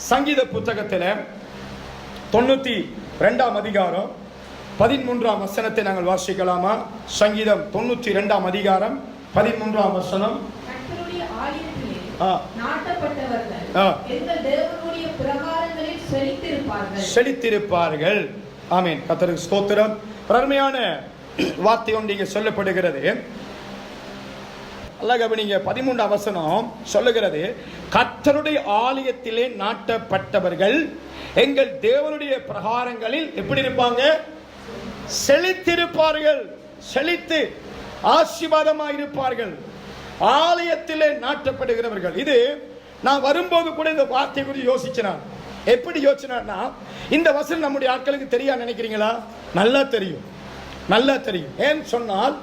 சங்கீத புத்தகத்தில் 92ஆம் அதிகாரம் 13ஆம் வசனத்தை நாங்கள் வாசிக்கலாமா? சங்கீதம் 92ஆம் அதிகாரம் 13ஆம் வசனம். செழித்திருப்பார்கள். ஆமென். கர்த்தருக்கு ஸ்தோத்திரம். அருமையான வார்த்தை ஒன்று இங்கே சொல்லப்படுகிறது. நீங்க 13ஆம் வசனம் சொல்லுகிறது, கர்த்தருடைய ஆலயத்திலே நாட்டப்பட்டவர்கள் எங்கள் தேவனுடைய பிரகாரங்களில் எப்படி இருப்பாங்க? செழித்திருப்பார்கள். செழித்து ஆசீர்வாதமாக இருப்பார்கள். ஆலயத்திலே நாட்டப்படுகிறவர்கள். இது நான் வரும்போது கூட இந்த வார்த்தை குறித்து யோசிச்சேன். எப்படி யோசிச்சேன்னா, இந்த வசனம் நம்முடைய ஆட்களுக்கு தெரியா நினைக்கிறீங்களா? நல்லா தெரியும், நல்லா தெரியும். ஏன்னு சொன்னால்,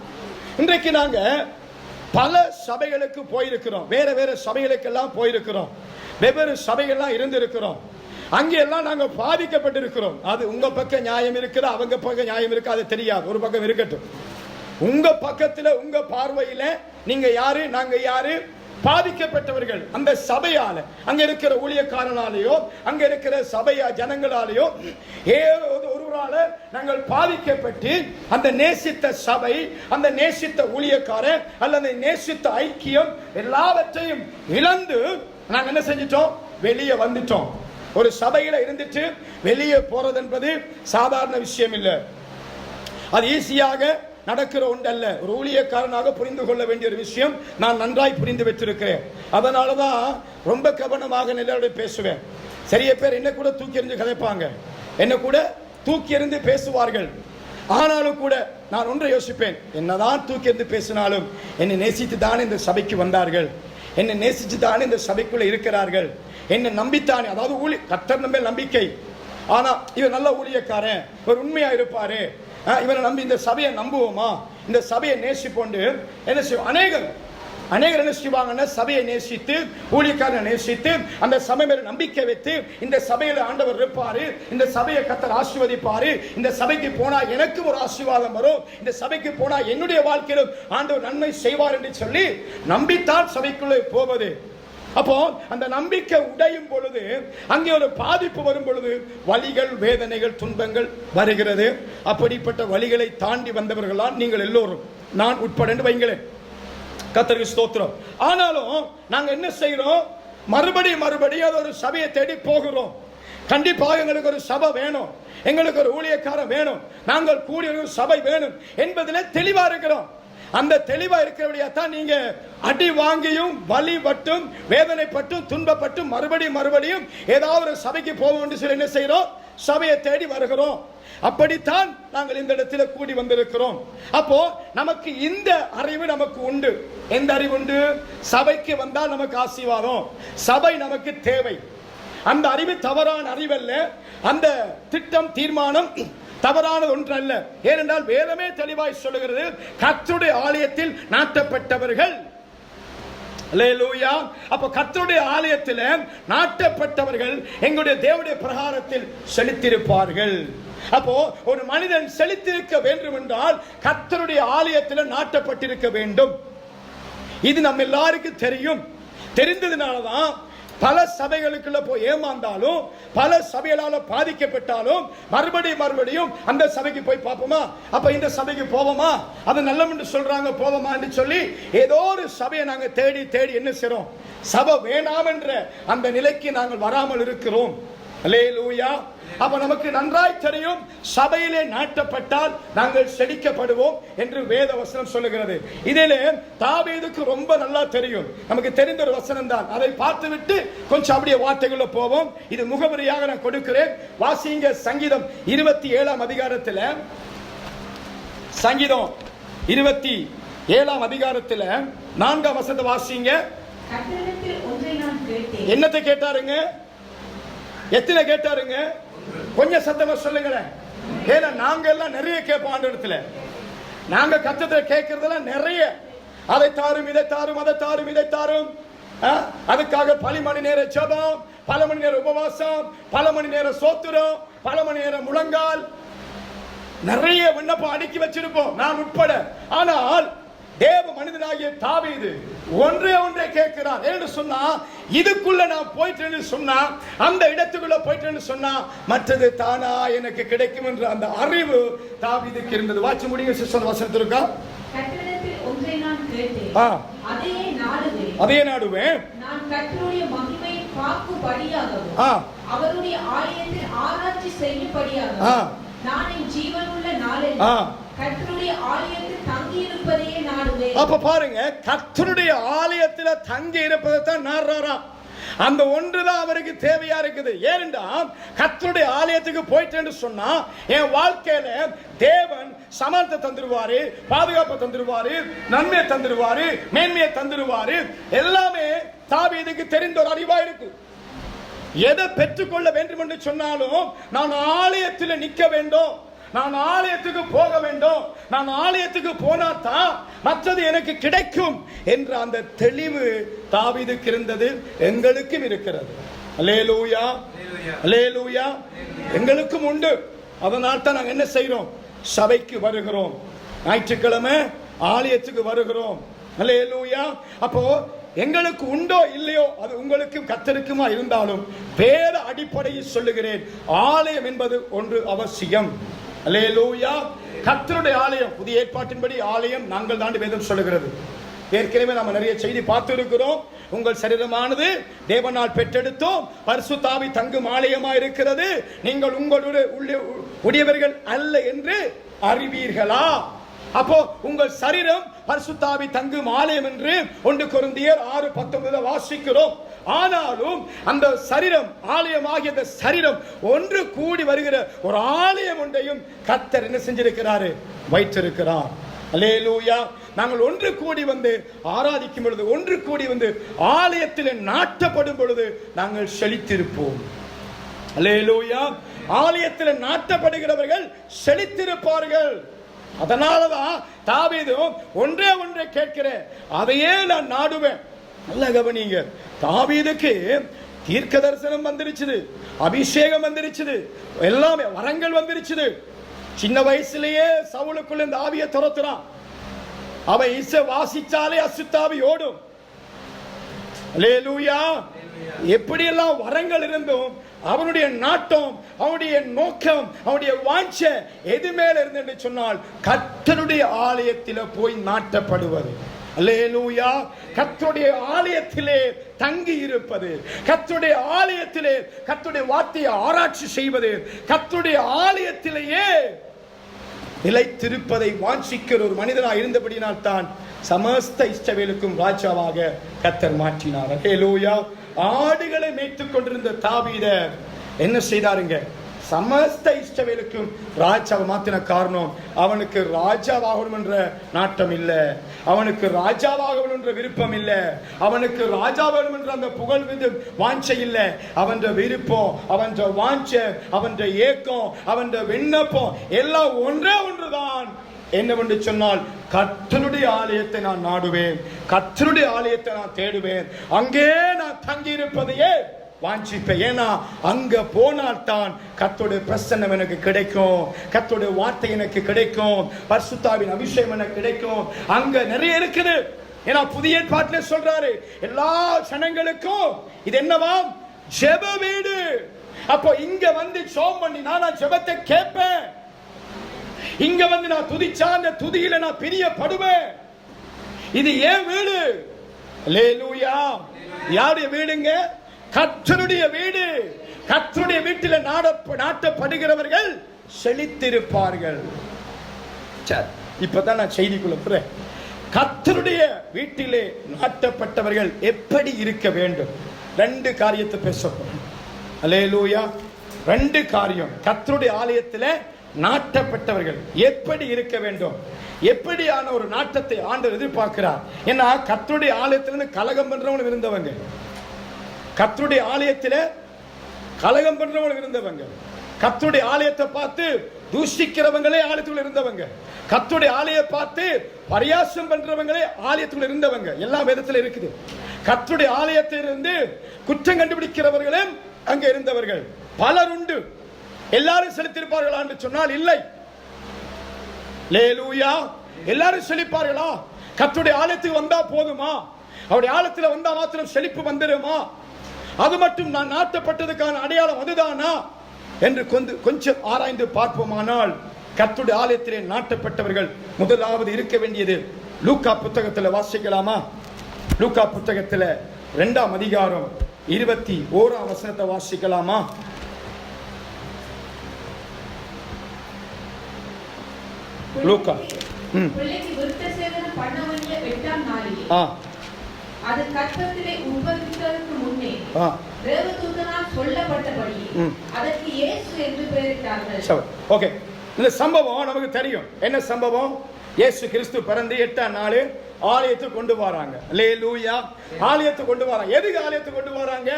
இன்றைக்கு நாங்க பல சபைகளுக்கு போயிருக்கிறோம், வேற வேற சபைகளுக்கெல்லாம் போயிருக்கிறோம், வெவ்வேறு சபைகள்லாம் இருந்திருக்கிறோம். அங்கெல்லாம் நாங்கள் பாதிக்கப்பட்டிருக்கிறோம். அது உங்க பக்கம் நியாயம் இருக்குது, அவங்க பக்கம் நியாயம் இருக்கு, அது தெரியாது. ஒரு பக்கம் இருக்கட்டும். உங்க பக்கத்துல உங்க பார்வையில நீங்க யாரு, நாங்க யாரு? பாதிக்கப்பட்டவர்கள். அந்த சபையால, அங்க இருக்கிற ஊழியக்காரனாலேயோ, அங்க இருக்கிற சபையா ஜனங்களாலேயோ ஒருவரால நாங்கள் பாதிக்கப்பட்டு அந்த நேசித்த சபை, அந்த நேசித்த ஊழியக்காரர் அல்லது நேசித்த ஐக்கியம் எல்லாவற்றையும் இழந்து நாங்க என்ன செஞ்சிட்டோம்? வெளியே வந்துட்டோம். ஒரு சபையில இருந்துட்டு வெளியே போறது என்பது சாதாரண விஷயம் இல்லை. அது ஈஸியாக நடக்கிற ஒன்றல்ல. ஒரு ஊழியக்காரனாக புரிந்து கொள்ள வேண்டிய ஒரு விஷயம் நான் நன்றாய் புரிந்து வச்சிருக்கிறேன். அதனாலதான் ரொம்ப கவனமாக நிலையோட பேசுவேன். நிறைய பேர் என்ன கூட தூக்கி எறிஞ்சு கதைப்பாங்க, என்ன கூட தூக்கி எறிந்து பேசுவார்கள். ஆனாலும் கூட நான் ஒன்றை யோசிப்பேன், என்னதான் தூக்கி எறிந்து பேசினாலும் என்னை நேசித்து தானே இந்த சபைக்கு வந்தார்கள், என்னை நேசித்து தானே இந்த சபைக்குள்ள இருக்கிறார்கள், என்னை நம்பித்தானே. அதாவது கர்த்தர் மேல் நம்பிக்கை. ஆனா இவர் நல்ல ஊழியக்காரன், இவர் உண்மையா இருப்பாரு, இவரை நம்பி இந்த சபையை நம்புவோமா, இந்த சபையை நேசிப்போண்டு என்ன செய்வோம்? அநேகர் என்ன செய்வாங்கன்னா, சபையை நேசித்து, ஊழியக்காரனை நேசித்து, அந்த சபை மேல நம்பிக்கை வைத்து, இந்த சபையில ஆண்டவர் இருப்பாரு, இந்த சபையை கர்த்தர் ஆசீர்வதிப்பாரு, இந்த சபைக்கு போனா எனக்கும் ஒரு ஆசீர்வாதம் வரும், இந்த சபைக்கு போனா என்னுடைய வாழ்க்கையிலும் ஆண்டவர் நன்மை செய்வார் என்று சொல்லி நம்பித்தான் சபைக்குள்ளே போவது. அப்போ அந்த நம்பிக்கை உடையும் பொழுது, அங்கே ஒரு பாதிப்பு வரும் பொழுது வலிகள், வேதனைகள், துன்பங்கள் வருகிறது. அப்படிப்பட்ட வலிகளை தாண்டி வந்தவர்களால் நீங்கள் எல்லோரும், நான் உட்பட வைங்களேன். கர்த்தருக்கு ஸ்தோத்திரம். ஆனாலும் நாங்க என்ன செய்யறோம்? மறுபடியும் அது ஒரு சபையை தேடி போகிறோம். கண்டிப்பாக எங்களுக்கு ஒரு சபை வேணும், எங்களுக்கு ஒரு ஊழியக்காரர் வேணும், நாங்கள் கூடிய ஒரு சபை வேணும் என்பதில் தெளிவா இருக்கிறோம். அந்த தெளிவா இருக்கிறபடியா தான் நீங்க அடி வாங்கியும், வலி பட்டும், வேதனைப்பட்டும், துன்பப்பட்டும் மறுபடியும் ஏதாவது ஒரு சபைக்கு போவோம் என்று சொல்லி என்ன செய்யறோம்? சபையை தேடி வருகிறோம். அப்படித்தான் நாங்கள் இந்த இடத்துல கூடி வந்திருக்கிறோம். அப்போ நமக்கு இந்த அறிவு நமக்கு உண்டு. எந்த அறிவு உண்டு? சபைக்கு வந்தால் நமக்கு ஆசீர்வாதம், சபை நமக்கு தேவை. அந்த அறிவு தவறான அறிவல்ல, அந்த திட்டம், தீர்மானம் தவறானது ஒன்று அல்ல. ஏனென்றால் வேதமே தெளிவாய் சொல்லுகிறது, கர்த்தருடைய ஆலயத்தில் நாட்டப்பட்டவர்கள். அல்லேலூயா. அப்ப கர்த்தருடைய ஆலயத்தில் நாட்டப்பட்டவர்கள் எங்களுடைய தேவனுடைய பிரகாரத்தில் செழித்திருப்பார்கள். அப்போ ஒரு மனிதன் செழித்திருக்க வேண்டும் என்றால் கர்த்தருடைய ஆலயத்தில் நாட்டப்பட்டிருக்க வேண்டும். இது நம்ம எல்லாருக்கும் தெரியும். தெரிந்ததுனாலதான் பல சபைகளுக்குள்ள போய் ஏமாந்தாலும், பல சபைகளால பாதிக்கப்பட்டாலும் மறுபடியும் அந்த சபைக்கு போய் பார்ப்போமா, அப்ப இந்த சபைக்கு போவோமா, அது நல்லம் என்று சொல்றாங்க போவோமா என்று சொல்லி ஏதோ ஒரு சபையை நாங்க தேடி என்ன செய்றோம்? சபை வேணாம் என்ற அந்த நிலைக்கு நாங்கள் வராமல் இருக்கிறோம். அல்லேலூயா. அப்ப நமக்கு நன்றாய் தெரியும், சபையிலே நாட்டப்பட்டால் நாங்கள் செழிக்கப்படுவோம் என்று வேத வசனம் சொல்லுகிறது. இதிலே தாவீதுக்கு ரொம்ப நல்லா தெரியும், நமக்கு தெரிந்த ஒரு வசனம் தான். அதை பார்த்துவிட்டு கொஞ்சம் அப்படியே வார்த்தைக்குள்ள போவோம். இது முகவரியாக நான் கொடுக்கிறேன். வாசிங்க சங்கீதம் 27ஆம் அதிகாரத்தில், சங்கீதம் 27ஆம் அதிகாரத்தில் 4ஆம் வசனத்தை வாசிங்க. என்னத்தை கேட்டாருங்க? எத்தனை கேட்டாருங்க? கொஞ்சம் சத்தமா சொல்லுங்களேன். ஏன்னா நாங்க எல்லாம் நிறைய கேட்போம் ஆண்டவரிடத்துல. நாங்க கர்த்தரை கேட்கறதெல்லாம் நிறைய. அதை தாரும், இதை தாரும், அதை தாரும், இதை தாரும். அதுக்காக பல மணி நேர ஜெபம், பல மணி நேர உபவாசம், பல மணி நேர சோத்திரம், பல மணி நேர முழங்கால், நிறைய விண்ணப்பம் அடுக்கி வச்சிருப்போம், நான் உட்பட. ஆனால் தேவ மனிதனாகிய தாவீது ஒன்றே கேட்கிறார். என்று சொன்னா, இதுக்குள்ள நான் போயிட்டேன்னு சொன்னா, அந்த இடத்துக்குள்ள போயிட்டேன்னு சொன்னா மற்றது தானா எனக்கு கிடைக்கும் என்ற அந்த அறிவு தாவீதுக்கு இருந்தது. வாட்சி முடியுங்க சிஸ்டர், வசனத்தில் இருக்கா? கர்த்தரிடத்தில் ஒன்றை நான் கேட்டேன், அதையே நாடுவேன். நான் கர்த்தருடைய மகிமையை பார்க்கும்படியாகவும் அவருடைய ஆலயத்தில் ஆராய்ச்சி செய்யும்படியாகவும் நான் என் ஜீவனுள்ள நாளெல்லாம் கர்த்தருடைய ஆலயத்தில் தங்கி இருப்பதையே நாடுவேன். அப்ப பாருங்க, கர்த்தருடைய ஆலயத்துல தங்கி இருப்பதை தான் நாடுறாராம். அந்த ஒன்றுதான் அவருக்கு தேவையா இருக்குது. ஏனென்றா கர்த்தருடைய ஆலயத்துக்கு போயிட்டேன்னு சொன்னா என் வாழ்க்கையில தேவன் சமானத்தை தந்துருவாரு, பாதுகாப்பை தந்துருவாரு, நன்மையை தந்துருவாரு, மேன்மையை தந்துருவாரு. எல்லாமே தாவீதுக்கு தெரிந்த ஒரு அறிவா இருக்கு. எதை பெற்றுக்கொள்ள வேண்டும் என்று சொன்னாலும் நான் ஆலயத்தில் நிற்க வேண்டும், நான் ஆலயத்துக்கு போக வேண்டும், நான் ஆலயத்துக்கு போனாதான் மற்றது எனக்கு கிடைக்கும் என்ற அந்த தெளிவு தாவீதுக்கு இருந்தது, எங்களுக்கும் இருக்கிறது. அல்லேலூயா, அல்லேலூயா. எங்களுக்கும் உண்டு. அதனால் தான் நாங்கள் என்ன செய்கிறோம்? சபைக்கு வருகிறோம், ஞாயிற்றுக்கிழமை ஆலயத்துக்கு வருகிறோம். அல்லேலூயா. அப்போ எங்களுக்கு உண்டோ இல்லையோ அது உங்களுக்கும் கர்த்தருக்குமா இருந்தாலும் வேற அடிப்படையில் சொல்லுகிறேன், ஆலயம் என்பது ஒன்று அவசியம். அல்லேலூயா. கர்த்தருடைய ஆலயம், புதிய ஏற்பாட்டின்படி ஆலயம் நாங்கள் தான் வேதம் சொல்லுகிறது. ஏற்கனவே நாம் நிறைய செய்தி பார்த்து இருக்கிறோம். உங்கள் சரீரமானது தேவனால் பெற்றெடுத்தோம் பரிசுத்த ஆவி தங்கும் ஆலயமா இருக்கிறது, நீங்கள் உங்களுடைய உடையவர்கள் அல்ல என்று அறிவீர்களா? அப்போ உங்கள் சரீரம் பரிசுத்த ஆவி தங்கும் ஆலயம் என்று 1 கொரிந்தியர் 6:19 வாசிக்கிறோம். ஆனாலும் அந்த சரீரம், ஆலயமாகிய அந்த சரீரம் ஒன்று கூடி வருகிற ஒரு ஆலயம் ஒன்றையும் கர்த்தர் என்ன செஞ்சிருக்கிறாரு? வைத்திருக்கிறார். அல்லேலூயா. நாங்கள் ஒன்று கூடி வந்து ஆராதிக்கும் பொழுது, ஒன்று கூடி வந்து ஆலயத்தில் நாட்டப்படும் பொழுது நாங்கள் செழித்திருப்போம். அல்லேலூயா. ஆலயத்தில் நாட்டப்படுகிறவர்கள் செழித்திருப்பார்கள். அதனாலதான் தாவீதும் ஒன்றே கேட்கிறேன், அதையே நான் நாடுவேன். நல்ல கவனிங்க, தாவீதுக்கு தீர்க்க தரிசனம் வந்துருச்சு, அபிஷேகம் வந்துருச்சு, எல்லாமே வரங்கள் வந்துருச்சு. சின்ன வயசுலயே சவுலுக்குள்ள இந்த ஆவியை துரத்துறான். அவன் இசை வாசிச்சாலே அசுத்தாவி ஓடும். அல்லேலூயா. எப்படியெல்லாம் வரங்கள் இருந்தும் அவனுடைய நாட்டம், அவனுடைய நோக்கம், அவனுடைய வாஞ்சை எது மேல இருந்து சொன்னால் கர்த்தருடைய ஆலயத்திலே போய் நாட்டப்படுவது. அல்லேலூயா. கர்த்தருடைய ஆலயத்திலே தங்கி இருப்பது, கர்த்தருடைய ஆலயத்திலே கர்த்தருடைய வார்த்தையை ஆராய்ச்சி செய்வது, கர்த்தருடைய ஆலயத்திலேயே நிலைத்திருப்பதை வாஞ்சிக்கிற ஒரு மனிதனாக இருந்தபடினால் தான் சமஸ்த இஸ்ரவேலுக்கும் ராஜாவாக கர்த்தர் மாற்றினார். அல்லேலூயா. ஆடுகளை மேய்த்துக் கொண்டிருந்த தாவீதை என்ன செய்தாருங்க? சமஸ்த இஸ்ரவேலுக்கும் ராஜாவை மாத்தின காரணம், அவனுக்கு ராஜாவாகணும் என்ற நாட்டம் இல்ல, அவனுக்கு ராஜாவாகணும் என்ற விருப்பம் இல்ல, அவனுக்கு ராஜாவாகணும் என்ற அந்த புகழ் வாஞ்சை இல்ல. அவன் விருப்பம், அவன் வாஞ்சை, அவன் ஏக்கம், அவன் விண்ணப்பம் எல்லாம் ஒன்றுதான். என்னவென்று சொன்னால் கர்த்தருடைய ஆலயத்தை நான் நாடுவேன், கர்த்தருடைய ஆலயத்தை நான் தேடுவேன், அங்கே நான் தங்கி இருப்பதையே வாஞ்சிப்பேன். ஏன்னா அங்க போனால் தான் கர்த்தருடைய பிரசன்னம் எனக்கு கிடைக்கும், கர்த்தருடைய வார்த்தை எனக்கு கிடைக்கும், பரிசுத்தாவின் அபிஷேகம் எனக்கு கிடைக்கும். அங்க நிறைய இருக்குது. ஏன்னா புதிய ஏற்பாட்டிலே சொல்றாரு, எல்லா ஜனங்களுக்கும் இது என்னவாம்? ஜெப வீடு. அப்போ இங்க வந்து ஜெபம் பண்ணி நான் ஜெபத்தை கேட்பேன், இங்க வந்து நான் துதிச்சா அந்த துதியில நான் பிரியப்படுவேன். இது ஏன் வீடு? அல்லேலூயா. யாருடைய வீடுங்க? கர்த்தருடைய வீடு. கர்த்தருடைய வீட்டில் நாட்டப்படுகிறவர்கள் செழித்திருப்பார்கள். இப்பதான் நான் செய்திக்குள்ள போறேன். கர்த்தருடைய வீட்டிலே நாட்டப்பட்டவர்கள் எப்படி இருக்க வேண்டும்? 2 காரியத்தை பேச போறேன். அல்லேலூயா. 2 காரியம். கர்த்தருடைய ஆலயத்தில் நாட்டப்பட்டவர்கள் எப்படி இருக்க வேண்டும், எப்படியான ஒரு நாட்டத்தை ஆண்டவர் எதிர்பார்க்கிறார். ஏன்னா கர்த்தருடைய ஆலயத்திலிருந்து கலகம் பண்றவங்க இருந்தவங்க, கர்த்தருடைய ஆலயத்தில் கலகம் பண்றவங்க இருந்தவங்க, கர்த்தருடைய ஆலயத்தை பார்த்து தூஷிக்கிறவங்களே ஆலயத்துக்குள்ள இருந்தவங்க, கர்த்தருடைய ஆலயத்தை பார்த்து பரியாசம் பண்றவங்களே ஆலயத்துக்குள்ள இருந்தவங்க. எல்லா வேதத்துல இருக்குது. கர்த்தருடைய ஆலயத்திலிருந்து குற்றம் கண்டுபிடிக்கிறவர்களே அங்க இருந்தவர்கள் பலர் உண்டு. எல்லாரும் செலுத்திருப்பார்களா என்று சொன்னால் இல்லை. அல்லேலூயா. எல்லாரும் செழிப்பார்களா? கர்த்தருடைய ஆலயத்துக்கு வந்தா போதுமா? அவருடைய ஆலயத்தில் வந்தா மாத்திரம் செழிப்பு வந்துடுமா? அது மட்டும் நான் நாட்டப்பட்டதுக்கான அடையாளம் அதுதானா என்று கொஞ்சம் ஆராய்ந்து பார்ப்போமானால், கர்த்தருடைய ஆலயத்திலே நாட்டப்பட்டவர்கள் முதலாவது இருக்க வேண்டியது லூக்கா புத்தகத்தில் வாசிக்கலாமா? லூக்கா புத்தகத்தில் 2ஆம் அதிகாரம் 21ஆம் வசனத்தை வாசிக்கலாமா? லூக்கா பிள்ளைக்கு விருத்த சேதனம் பண்ண வேண்டிய 8ஆம் நாளிலே அது கர்ப்பத்திலே உட்பவிப்பதற்கு முன்னே தேவதூதனால் சொல்லப்பட்டபடி அதற்கு இயேசு என்று பெயரிட்டார்கள். ஓகே, இந்த சம்பவம் நமக்கு தெரியும். என்ன சம்பவம்? இயேசு கிறிஸ்து பிறந்து 8ஆம் நாள் ஆலயத்துக்கு கொண்டு வராங்க. அல்லேலூயா. ஆலயத்துக்கு கொண்டு வராங்க. எதுக்கு ஆலயத்துக்கு கொண்டு வராங்க?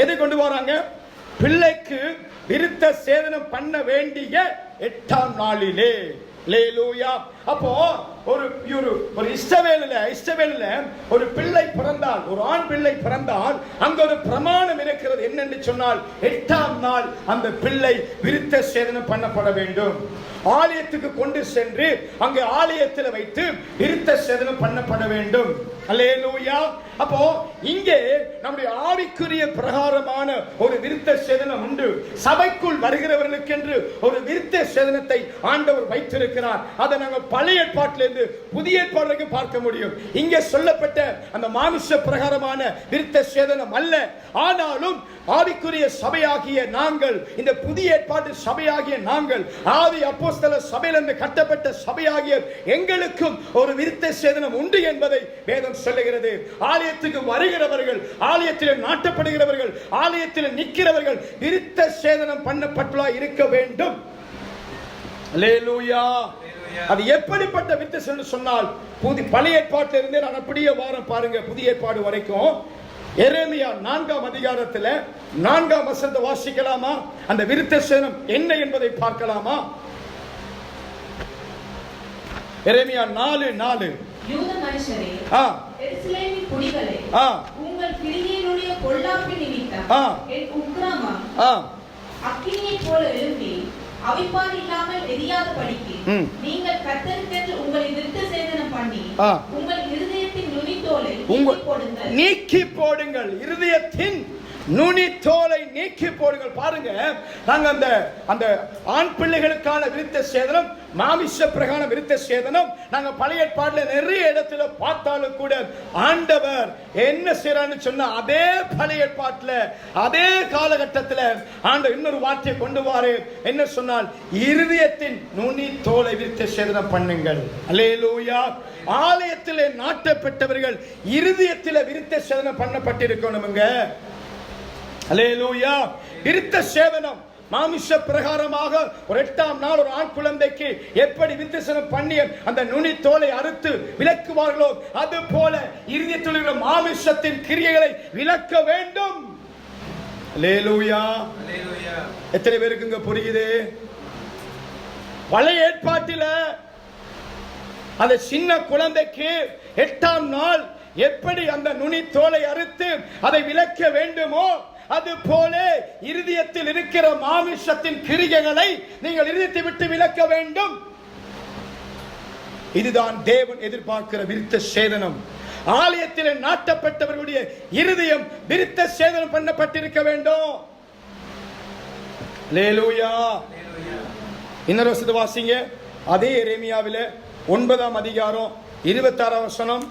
எதுக்கு கொண்டு வராங்க? பிள்ளைக்கு விருத்த சேதனம் பண்ண வேண்டிய 8ஆம் நாளிலே. அல்லேலூயா. அப்போ ஒரு இஸ்ரவேலில ஒரு பிள்ளை பிறந்தால், ஒரு ஆண் பிள்ளை பிறந்தால் அங்க ஒரு பிரமாணம் இருக்கிறது. என்னென்று சொன்னால் 8ஆம் நாள் அந்த பிள்ளை விருத்த சேதனம் பண்ணப்பட வேண்டும். ஆலயத்துக்கு கொண்டு சென்று அங்கே ஆலயத்தில் வைத்து விருத்த சேதனம் பண்ணப்பட வேண்டும். அல்லேலூயா. அப்போ இங்கே நம்முடைய ஆவிக்குரிய பிரகாரமான ஒரு விருத்த சேதனம் உண்டு. சபைக்குள் வருகிறவர்களுக்கு என்று ஒரு விருத்த சேதனத்தை ஆண்டவர் வைத்திருக்கிறார். அதை நாங்கள் பழைய ஏற்பாட்டிலிருந்து புதிய ஏற்பாடுக்கு பார்க்க முடியும். இங்கே சொல்லப்பட்ட அந்த மாமிச பிரகாரமான விருத்த சேதனம் அல்ல. ஆனாலும் ஆவிக்குரிய சபையாகிய நாங்கள், இந்த புதிய ஏற்பாட்டு சபையாகிய நாங்கள், ஆதி அப்போஸ்தல சபையிலிருந்து கட்டப்பட்ட சபையாகிய எங்களுக்கும் ஒரு விருத்த சேதனம் உண்டு என்பதை வேதம் சொல்லுகிறது. ஆலயத்துக்கு வருகிறவர்கள், ஆலயத்தில் நாட்டப்படுகிறவர்கள், ஆலயத்தில் நிற்கிறவர்கள் விருத்த சேதனம் பண்ணப்பட்டுள்ளா இருக்க வேண்டும். அல்லேலூயா. அது எப்படிப்பட்ட விருத்த சேதனம் சொன்னால், பழைய ஏற்பாட்டில் இருந்தே நான் அப்படியே வாரம் பாருங்க, புதிய ஏற்பாடு வரைக்கும். எரேமியா 4ஆம் அதிகாரத்தில் 4ஆம் வசனத்தை வாசிக்கலாமா? அந்த விருத்த சேதனம் என்ன என்பதை பார்க்கலாமா? எரேமியா 4:4. யூத மனுஷரே, எருசலேமின் குடிகளே, உங்கள் கிரியைகளுடைய பொல்லாப்பின் நிமித்தம் என் உக்கிரமம் அக்கினியைப் போல எழும்பி அவிப்பார் இல்லாமல் எரியாதபடிக்கு நீங்கள் கர்த்தருக்கென்று உங்களை விருத்த சேதனம் பண்ணி உங்கள் இருதயத்தின் நுனித்தோலை நீக்கி போடுங்கள். இருதயத்தின் நுனித்தோலை நீக்கி போடுங்கள். பாருங்க, நாங்க அந்த ஆண் பிள்ளைகளுக்கான விருத்த சேதனம், மாமிச பிரகார விருத்த சேதனம் நாங்க பழைய ஏற்பாட்டில் நிறைய இடத்துல பார்த்தாலும் கூட ஆண்டவர் என்ன செய்யறான்னு சொன்னா, அதே பழைய ஏற்பாட்டில் அதே காலகட்டத்தில் ஆண்டவர் இன்னொரு வார்த்தையை கொண்டு வாரு. என்ன சொன்னால், இருதயத்தின் நுனி தோலை விருத்த சேதனம் பண்ணுங்கள். அல்லேலூயா. ஆலயத்திலே நாட்டப்பட்டவர்கள் இருதயத்தில் விருத்த சேதனம் பண்ணப்பட்டிருக்கணுங்க. அல்லேலூயா. விருத்த சேதனம் மாமிச பிரகாரமாக ஒரு 8ஆம் நாள் ஒரு ஆண் குழந்தைக்கு எப்படி விருத்தசேதனம் பண்ணி அந்த நுனி தோலை அறுத்து விலக்குவார்களோ, அது போல இருதயத்தில் உள்ள மாமிசத்தின் கிரியைகளை விலக்க வேண்டும். அல்லேலூயா. எத்தனை பேருக்கு புரியுது? பழைய ஏற்பாட்டில் அந்த சின்ன குழந்தைக்கு 8ஆம் நாள் எப்படி அந்த நுனி தோலை அறுத்து அதை விலக்க வேண்டுமோ, அது போல இருதயத்தில் இருக்கிற மாமிசத்தின் கிரியைகளை நீங்கள் இருதயத்தை விட்டு விலக்க வேண்டும். இதுதான் தேவன் எதிர்பார்க்கிற விருத்த சேதனம். ஆலயத்தில் நாட்டப்பட்டவர்களுடைய இருதயம் விருத்த சேதனம் பண்ணப்பட்டிருக்க வேண்டும். அல்லேலூயா. இன்னொரு வசனத்தை வாசிங்க. அதே எரேமியாவிலே 9ஆம் அதிகாரம் 26ஆம் வசனம்.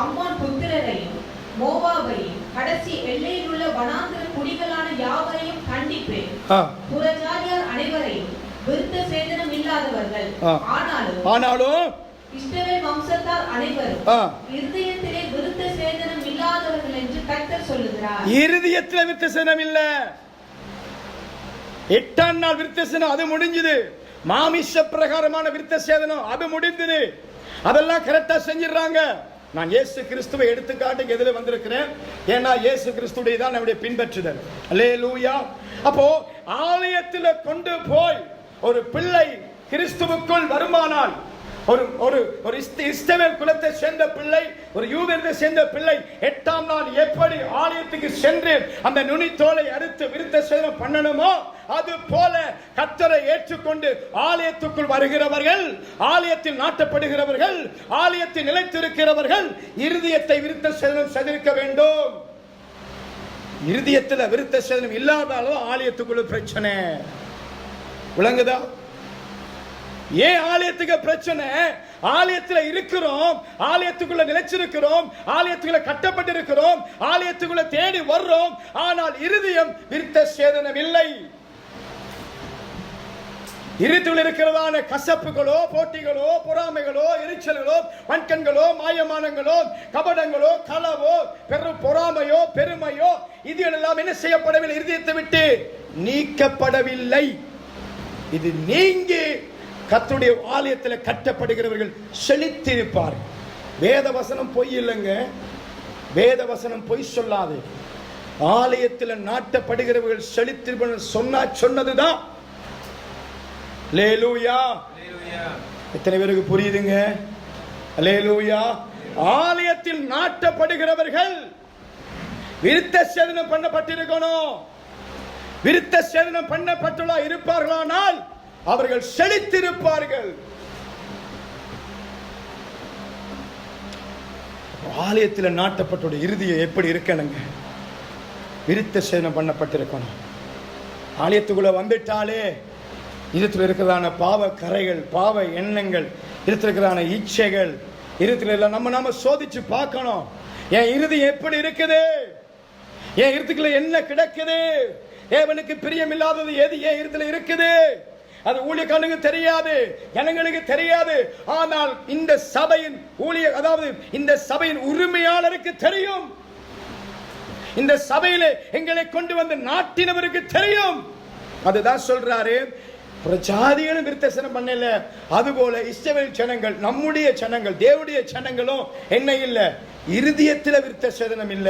அம்மோன் புத்திரரையும் மோவாபையும் கடைசி எல்லையில் உள்ள வனாந்திர குடிகளான யாவரையும் கண்டிப்பேன். புறஜாதியார் அனைவரையும் விருத்த சேதனம் இல்லாதவர்கள் ஆனாலும் இஸ்ரவேல் வம்சத்தார் அனைவரும் இருதயத்திலே விருத்த சேதனம் இல்லாதவர்கள் என்று கர்த்தர் சொல்லுகிறார். இருதயத்திலே விருத்த சேதனம் இல்ல. 8ஆம் நாள் விருத்த சேதனம் அது முடிஞ்சது. மாமிச பிரகாரமான விருத்த சேதனம் அது முடிந்தது. அதெல்லாம் கரெக்டா செஞ்சிடறாங்க. நான் இயேசு கிறிஸ்துவை எடுத்துக்காட்டுக்கு எதிர வந்திருக்கிறேன். ஏன்னா இயேசு கிறிஸ்துவை தான் நம்முடைய பின்பற்றுதல். அல்லேலூயா. அப்போ ஆலயத்தில் கொண்டு போய் ஒரு பிள்ளை கிறிஸ்துவுக்குள் வருமானால், ஒரு ஒரு ஒரு இஸ்ரவேல் குலத்தை சேர்ந்த பிள்ளை, ஒரு யூதரை சேர்ந்த பிள்ளை 8ஆம் நாள் எப்படி ஆலயத்துக்கு சென்று அந்த நுனித்தோலை அறுத்து விருத்த சேதனம் பண்ணணுமோ அது போல கர்த்தரை ஏற்றுக்கொண்டு ஆலயத்துக்குள் வருகிறவர்கள், ஆலயத்தில் நாட்டப்படுகிறவர்கள், ஆலயத்தில் நிலைத்திருக்கிறவர்கள் இருதயத்தை விருத்த சேதனம் செய்திருக்க வேண்டும். இருதயத்தில் விருத்த சேதனம் இல்லாதாலும் ஆலயத்துக்குள்ள பிரச்சனை. விளங்குதா? ஏன் ஆலயத்துக்கு பிரச்சனை? ஆலயத்தில் இருக்கிறோம், ஆலயத்துக்குள்ள நிலைச்சிருக்கிறோம், ஆலயத்துக்குள்ள கட்டப்பட்டிருக்கிறோம், ஆலயத்துக்குள்ள தேடி வர்றோம், ஆனால் இருதயம் விருத்த சேதனம் இல்லை. இருத்தில் இருக்கிறதான கசப்புகளோ, போட்டிகளோ, பொறாமைகளோ, எரிச்சல்களோ, வன்கண்களோ, மாயமானங்களோ, கபடங்களோ, களவோ, பொறாமையோ, பெருமையோ, இது எல்லாம் என்ன செய்யப்படவில்லை? இருதயத்தை விட்டு நீக்கப்படவில்லை. இது நீங்கி கர்த்தருடைய ஆலயத்தில் கட்டப்படுகிறவர்கள் செழித்திருப்பார். வேத வசனம் பொய் இல்லைங்க. வேத வசனம் பொய் சொல்லாது. ஆலயத்தில் நாட்டப்படுகிறவர்கள் செழித்திருப்பார் சொன்னதுதான். அல்லேலூயா. எத்தனை பேருக்கு புரியுதுங்க? அல்லேலூயா. ஆலயத்தில் நாட்டப்படுகிறவர்கள் விருத்த சேதனம் பண்ணப்பட்டிருக்கணும். விருத்த சேதனம் பண்ணப்பட்டுள்ள இருப்பார்களானால் அவர்கள் செழித்திருப்பார்கள். ஆலயத்தில் நாட்டப்பட்ட இருதயம் எப்படி இருக்கணுங்க? விருத்த சேதனம் பண்ணப்பட்டிருக்கணும். ஆலயத்துக்குள்ள வந்துட்டாலே இதத்தில் இருக்கிறதான பாவ கரைகள், பாவ எண்ணங்கள், இதத்தில் இருக்கிறதான இச்சைகள், இதத்தில் நம்ம சோதிச்சு பார்க்கணும். என் இருதயம் எப்படி இருக்குது? என் இருத்துக்குள்ள என்ன கிடக்குது? தேவனுக்கு பிரியமில்லாதது எது என் இருத்துல இருக்குது? அது ஊழியக்காரனுக்கு தெரியாது, ஜனங்களுக்கு தெரியாது. ஆனால் இந்த சபையின் அதாவது இந்த சபையின் உரிமையாளருக்கு தெரியும். இந்த சபையிலே எங்களை கொண்டு வந்து நாட்டினவருக்கு தெரியும். அதுதான் சொல்றாரு, பிரஜாதிகளும் விருத்தசனம் பண்ணல. அதுபோல இஸ்ரவேல் ஜனங்கள், நம்முடைய ஜனங்கள், தேவனுடைய ஜனங்களும் என்ன இல்ல? இருதயத்தில் விருத்தசனம் இல்ல.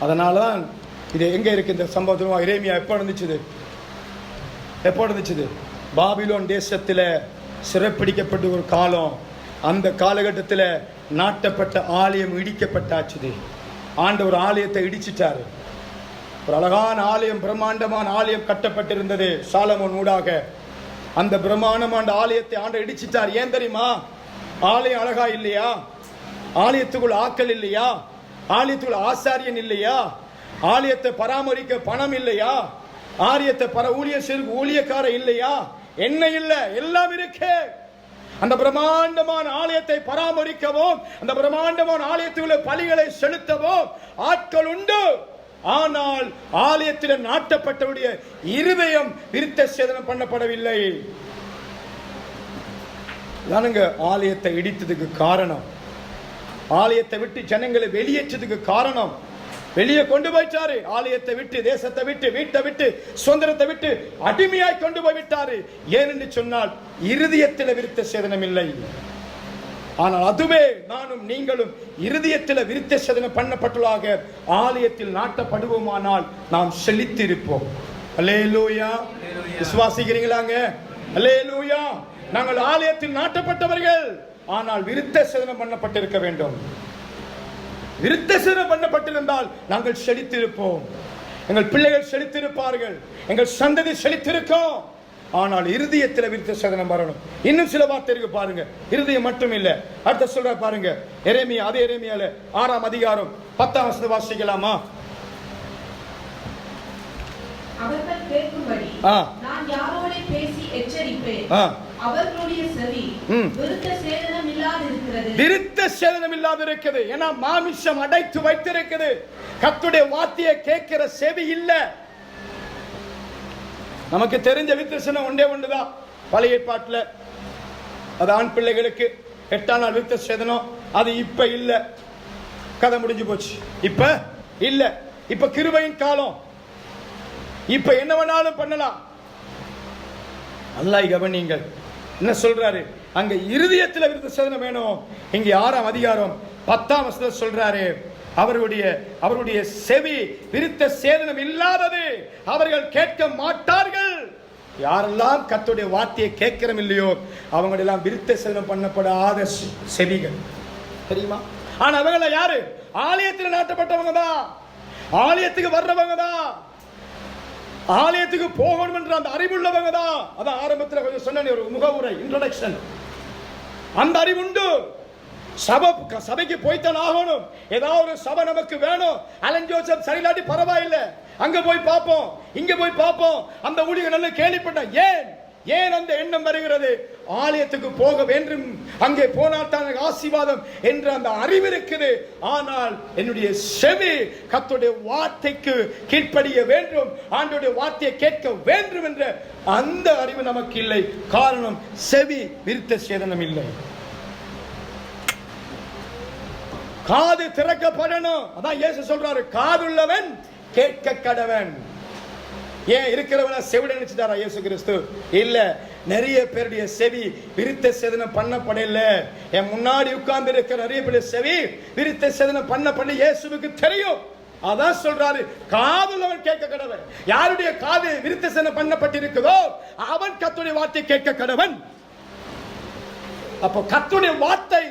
அதனாலதான் இது எங்க இருக்கு இந்த சம்பவம்? எரேமியா எப்ப நடந்துச்சு? பாபிலோன் தேசத்தில் சிறைப்பிடிக்கப்பட்ட ஒரு காலம். அந்த காலகட்டத்தில் நாட்டப்பட்ட ஆலயம் இடிக்கப்பட்டாச்சு. ஆண்டவர் ஆலயத்தை இடிச்சிட்டாரு. ஒரு அழகான ஆலயம், பிரம்மாண்டமான ஆலயம் கட்டப்பட்டிருந்தது சாலமோன் ஊடாக. அந்த பிரம்மாண்டமான ஆலயத்தை ஆண்டவர் இடிச்சிட்டார். ஏன் தெரியுமா? ஆலயம் அழகா இல்லையா? ஆலயத்துக்குள் ஆக்கள் இல்லையா? ஆலயத்துக்குள் ஆசாரியன் இல்லையா? ஆலயத்தை பராமரிக்க பணம் இல்லையா? ஆலயத்தை ஊழியக்கார இல்லையா? என்ன இல்ல? எல்லாம் இருக்கு. அந்த பிரம்மாண்டமான ஆலயத்தை பராமரிக்கவும், அந்த பிரம்மாண்டமான ஆலயத்துக்குள்ள பலிகளை செலுத்தவும் ஆட்கள் உண்டு. ஆனால் ஆலயத்தில் நாட்டப்பட்டவுடைய இருதயம் விருத்த சேதனம் பண்ணப்படவில்லை. ஆலயத்தை இடித்ததுக்கு காரணம், ஆலயத்தை விட்டு ஜனங்களை வெளியேற்றதுக்கு காரணம், வெளியே கொண்டு போயிட்டாரு. ஆலயத்தை விட்டு, தேசத்தை விட்டு, வீட்டை விட்டு, சுதந்திரத்தை விட்டு அடிமையாய் கொண்டு போய் விட்டாரு. ஏனென்று சொன்னால் இருதயத்தில் விருத்த சேதனம் இல்லை. ஆனால் அதுவே நானும் நீங்களும் இருதயத்தில் விருத்த சேதனம் பண்ணப்பட்டுள்ளாக ஆலயத்தில் நாட்டப்படுவோமானால் நாம் செழித்திருப்போம். அல்லேலூயா. விசுவாசிக்கிறீங்களாங்க? அல்லேலூயா. நாங்கள் ஆலயத்தில் நாட்டப்பட்டவர்கள், ஆனால் விருத்த சேதனம் பண்ணப்பட்டிருக்க வேண்டும். விருத்த சேதனம் பண்ணப்பட்டிருந்தால் நாங்கள் செழித்திருப்போம். எங்கள் பிள்ளைகள் செழித்திருப்பார்கள், எங்கள் சந்ததி செழித்திருக்கும். ஆனால் இருதயத்தில் விருத்த சேதனம் வரணும். இன்னும் சில வார்த்தை இருக்கு பாருங்க. இருதயம் மட்டும் இல்ல, அடுத்த சொல்ற பாருங்க. எரேமியா, அதே எரேமியால 6ஆம் அதிகாரம் 10ஆம் வசனம் வாசிக்கலாமா? அவர்கள் கேட்கும்படி நான் யாரோட பேசி எச்சரிப்பேன், அவர்களுடைய செவி விருத்த சேதனம் இல்லாதிருக்கிறது. விருத்த சேதனம் இல்லாதிருக்கிறது. ஏன்னா மாமிசம் அடைத்து வைத்திருக்கிறது. கர்த்தருடைய வார்த்தையை கேட்கிற செவி இல்ல. நமக்கு தெரிஞ்ச விருத்தசனம் ஒன்றே ஒன்றுதான். பழைய ஏற்பாட்டில் அது ஆண் பிள்ளைகளுக்கு 8ஆம் நாள் விருத்த சேதனம். அது இப்ப இல்ல, கதை முடிஞ்சு போச்சு. இப்ப இல்ல, இப்ப கிருபையின் காலம். இப்ப என்ன வேணாலும் பண்ணலாம். அல்லாஹ் கவனிங்கள் என்ன சொல்றாரு அங்க. இருதயத்தில் விருத்த சேதனம் வேணும். இங்க 6ஆம் அதிகாரம் 10ஆம் வசனம் சொல்றாரு, அவருடைய செவி விருத்த சேதனம் இல்லாதது, அவர்கள் கேட்க மாட்டார்கள். யாரெல்லாம் கர்த்தருடைய வார்த்தையை கேட்கிறோம் இல்லையோ அவங்களெல்லாம் விருத்த சேதனம் பண்ணப்படாத செவிகள், தெரியுமா? ஆனா அவங்கள யாரு? ஆலயத்தில் நாட்டப்பட்டவங்க தான், ஆலயத்துக்கு வர்றவங்க தான், ஆலயத்துக்கு போகணும் என்ற அந்த அறிவுள்ளவங்க தான். அதான் ஆரம்பத்தில் கொஞ்சம் சொன்ன ஒரு முகவுரை, இன்ட்ரோடக்ஷன். அந்த அறிவு உண்டு. சபைக்கு போய்த்தான் ஆகணும். ஏதாவது ஒரு சபை நமக்கு வேணும். அலன் ஜோசப் சரியில்லாட்டி பரவாயில்லை, அங்க போய் பார்ப்போம், இங்க போய் பார்ப்போம், அந்த ஊழியர் நல்ல கேள்விப்பட்ட. ஏன் அந்த எண்ணம் வருகிறது? ஆலயத்துக்கு போக வேண்டும், அங்கே போனால் தான் ஆசீர்வாதம் என்ற அந்த அறிவு இருக்குது. ஆனால் என்னுடைய செவி கர்த்தருடைய வார்த்தைக்கு கீழ்ப்படிய வேண்டும், ஆண்டவருடைய வார்த்தையை கேட்க வேண்டும் என்ற அந்த அறிவு நமக்கு இல்லை. காரணம், செவி விருத்த சேதனம் இல்லை. காது திறக்கப்படணும். அதான் இயேசு சொல்றாரு, காதுள்ளவன் கேட்க கடவன். ஏன் இருக்கிறவன செவிட நினைச்சிட்டாரா இயேசு கிறிஸ்து? இல்ல. நிறைய பேருடைய செவி விருத்த சேதனம் பண்ணப்படல. என் முன்னாடி உட்கார்ந்து இருக்கிற நிறைய பேருடைய செவி விருத்த சேதனம் பண்ணப்படல. இயேசுவுக்கு தெரியும். அதான் சொல்றாரு, காதுள்ளவன் கேட்க கடவன். யாருடைய காது விருத்த சேதனம் பண்ணப்பட்டிருக்குதோ அவன் கர்த்தருடைய வார்த்தை கேட்க கடவன். அப்போ கர்த்தருடைய வார்த்தை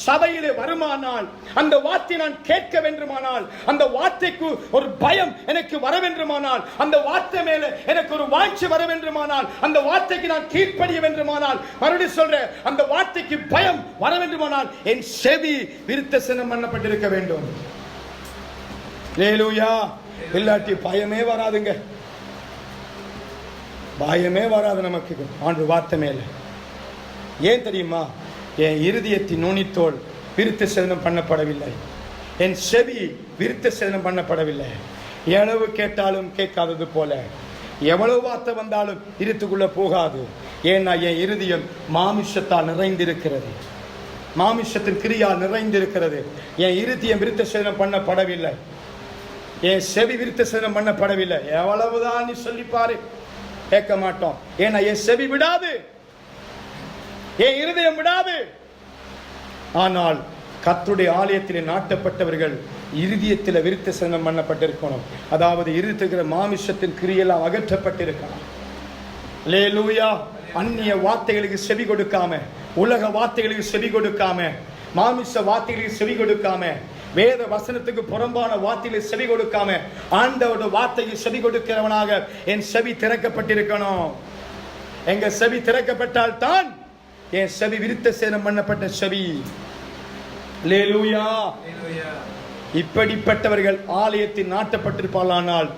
சபையிலே வருமானால், அந்த வார்த்தை நான் கேட்க வேண்டுமானால், அந்த வார்த்தைக்கு ஒரு பயம் எனக்கு வர வேண்டுமானால், அந்த வார்த்தை மேல எனக்கு ஒரு வாஞ்சி வர வேண்டுமானால், அந்த வார்த்தைக்கு நான் கீழ்ப்படிய வேண்டுமானால், மறுபடியும் சொல்றேன், அந்த வார்த்தைக்கு பயம் வர வேண்டுமானால் என் செவி விருத்த சேதனம் பண்ணப்பட்டிருக்க வேண்டும். அல்லேலூயா. இல்லாட்டி பயமே வராதுங்க, பயமே வராது நமக்கு ஆண்டு வார்த்தை மேல. ஏன் தெரியுமா? என் இருதயத்தின் நுனித்தோல் விருத்த சேதனம் பண்ணப்படவில்லை, என் செவி விருத்த சேதனம் பண்ணப்படவில்லை. எவ்வளவு கேட்டாலும் கேட்காதது போல, எவ்வளவு வார்த்தை வந்தாலும் இருத்துக்குள்ள போகாது. ஏன்னா என் இருதயம் மாமிசத்தால் நிறைந்திருக்கிறது, மாமிசத்தின் கிரியால் நிறைந்திருக்கிறது. என் இருதயம் விருத்த சேதனம் பண்ணப்படவில்லை, என் செவி விருத்த சேதனம் பண்ணப்படவில்லை. எவ்வளவுதான் நீ சொல்லிப்பாரு, கேட்க மாட்டோம். ஏன்னா என் செவி விடாது, என் இருதயம் விடாது. ஆனால் கர்த்தருடைய ஆலயத்திலே நாட்டப்பட்டவர்கள் இருதயத்தில் விருத்த சேதனம் பண்ணப்பட்டிருக்கணும். அதாவது இருதயத்திற்கிற மாமிசத்தின் கிரியெல்லாம் அகற்றப்பட்டிருக்கணும். அல்லேலூயா. அந்நிய வார்த்தைகளுக்கு செவி கொடுக்காம, உலக வார்த்தைகளுக்கு செவி கொடுக்காம, மாமிச வார்த்தைகளுக்கு செவி கொடுக்காம, வேத வசனத்துக்கு புறம்பான வார்த்தைகளை செவி கொடுக்காம, ஆண்டவருடைய வார்த்தைக்கு செவி கொடுக்கிறவனாக என் செவி திறக்கப்பட்டிருக்கணும். எங்க செவி திறக்கப்பட்டால் தான் என் செவி விருத்த சேதனம் பண்ணப்பட்ட செவி. அல்லேலூயா. இப்படிப்பட்டவர்கள் ஆலயத்தில் நாட்டப்பட்டிருப்பார்களானால்,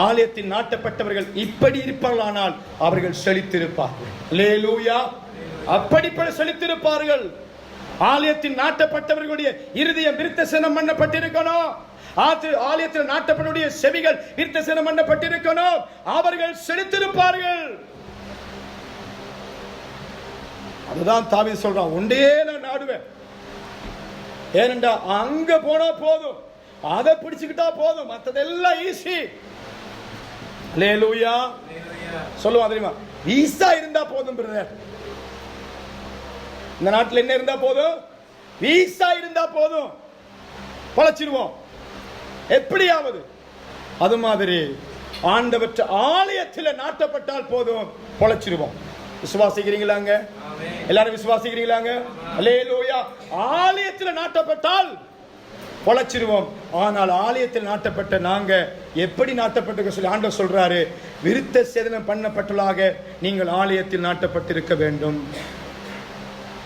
ஆலயத்தில் நாட்டப்பட்டவர்கள் இப்படி இருப்பார்களானால் அவர்கள் செழித்திருப்பார்கள். அல்லேலூயா. அப்படிப்பட்ட செழித்திருப்பார்கள். ஆலயத்தில் நாட்டப்பட்டவர்களுடைய இருதயம் விருத்த சேதனம் பண்ணப்பட்டிருக்கணும். ஆலயத்தில் நாட்டப்பட்டவருடைய செவிகள் விருத்த சேதனம் பண்ணப்பட்டிருக்கணும். அவர்கள் செழித்திருப்பார்கள். அதுதான் தாவீது சொல்றான், ஒன்றே நான் நாடுவேன். ஏனென்றா அங்க போனா போதும், அதை பிடிச்சுக்கிட்டா போதும், மற்றதெல்லாம் ஈஸி. அல்லேலூயா. சொல்லுவான் தெரியுமா, ஈஸா இருந்தா போதும் பிரதர். இந்த நாட்டில் என்ன இருந்தா போதும்? வீசா இருந்தா போதும், பொழைச்சிருவோம் எப்படியாவது. அது மாதிரி ஆண்டவற்ற ஆலயத்தில் நாட்டப்பட்டால் போதும், பொழைச்சிருவோம். விசுவாசிக்கிறீங்களாங்க? எல்லாரும் விசுவாசிக்கிறீங்களாங்க? அல்லேலூயா. ஆலயத்தில் நாட்டப்பட்டால் பொழைச்சிருவோம். ஆனால் ஆலயத்தில் நாட்டப்பட்ட நாங்க எப்படி நாட்டப்பட்டு சொல்லி ஆண்டவர் சொல்றாரு, விருத்த சேதனம் பண்ணப்பட்டலாக நீங்கள் ஆலயத்தில் நாட்டப்பட்டிருக்க வேண்டும்.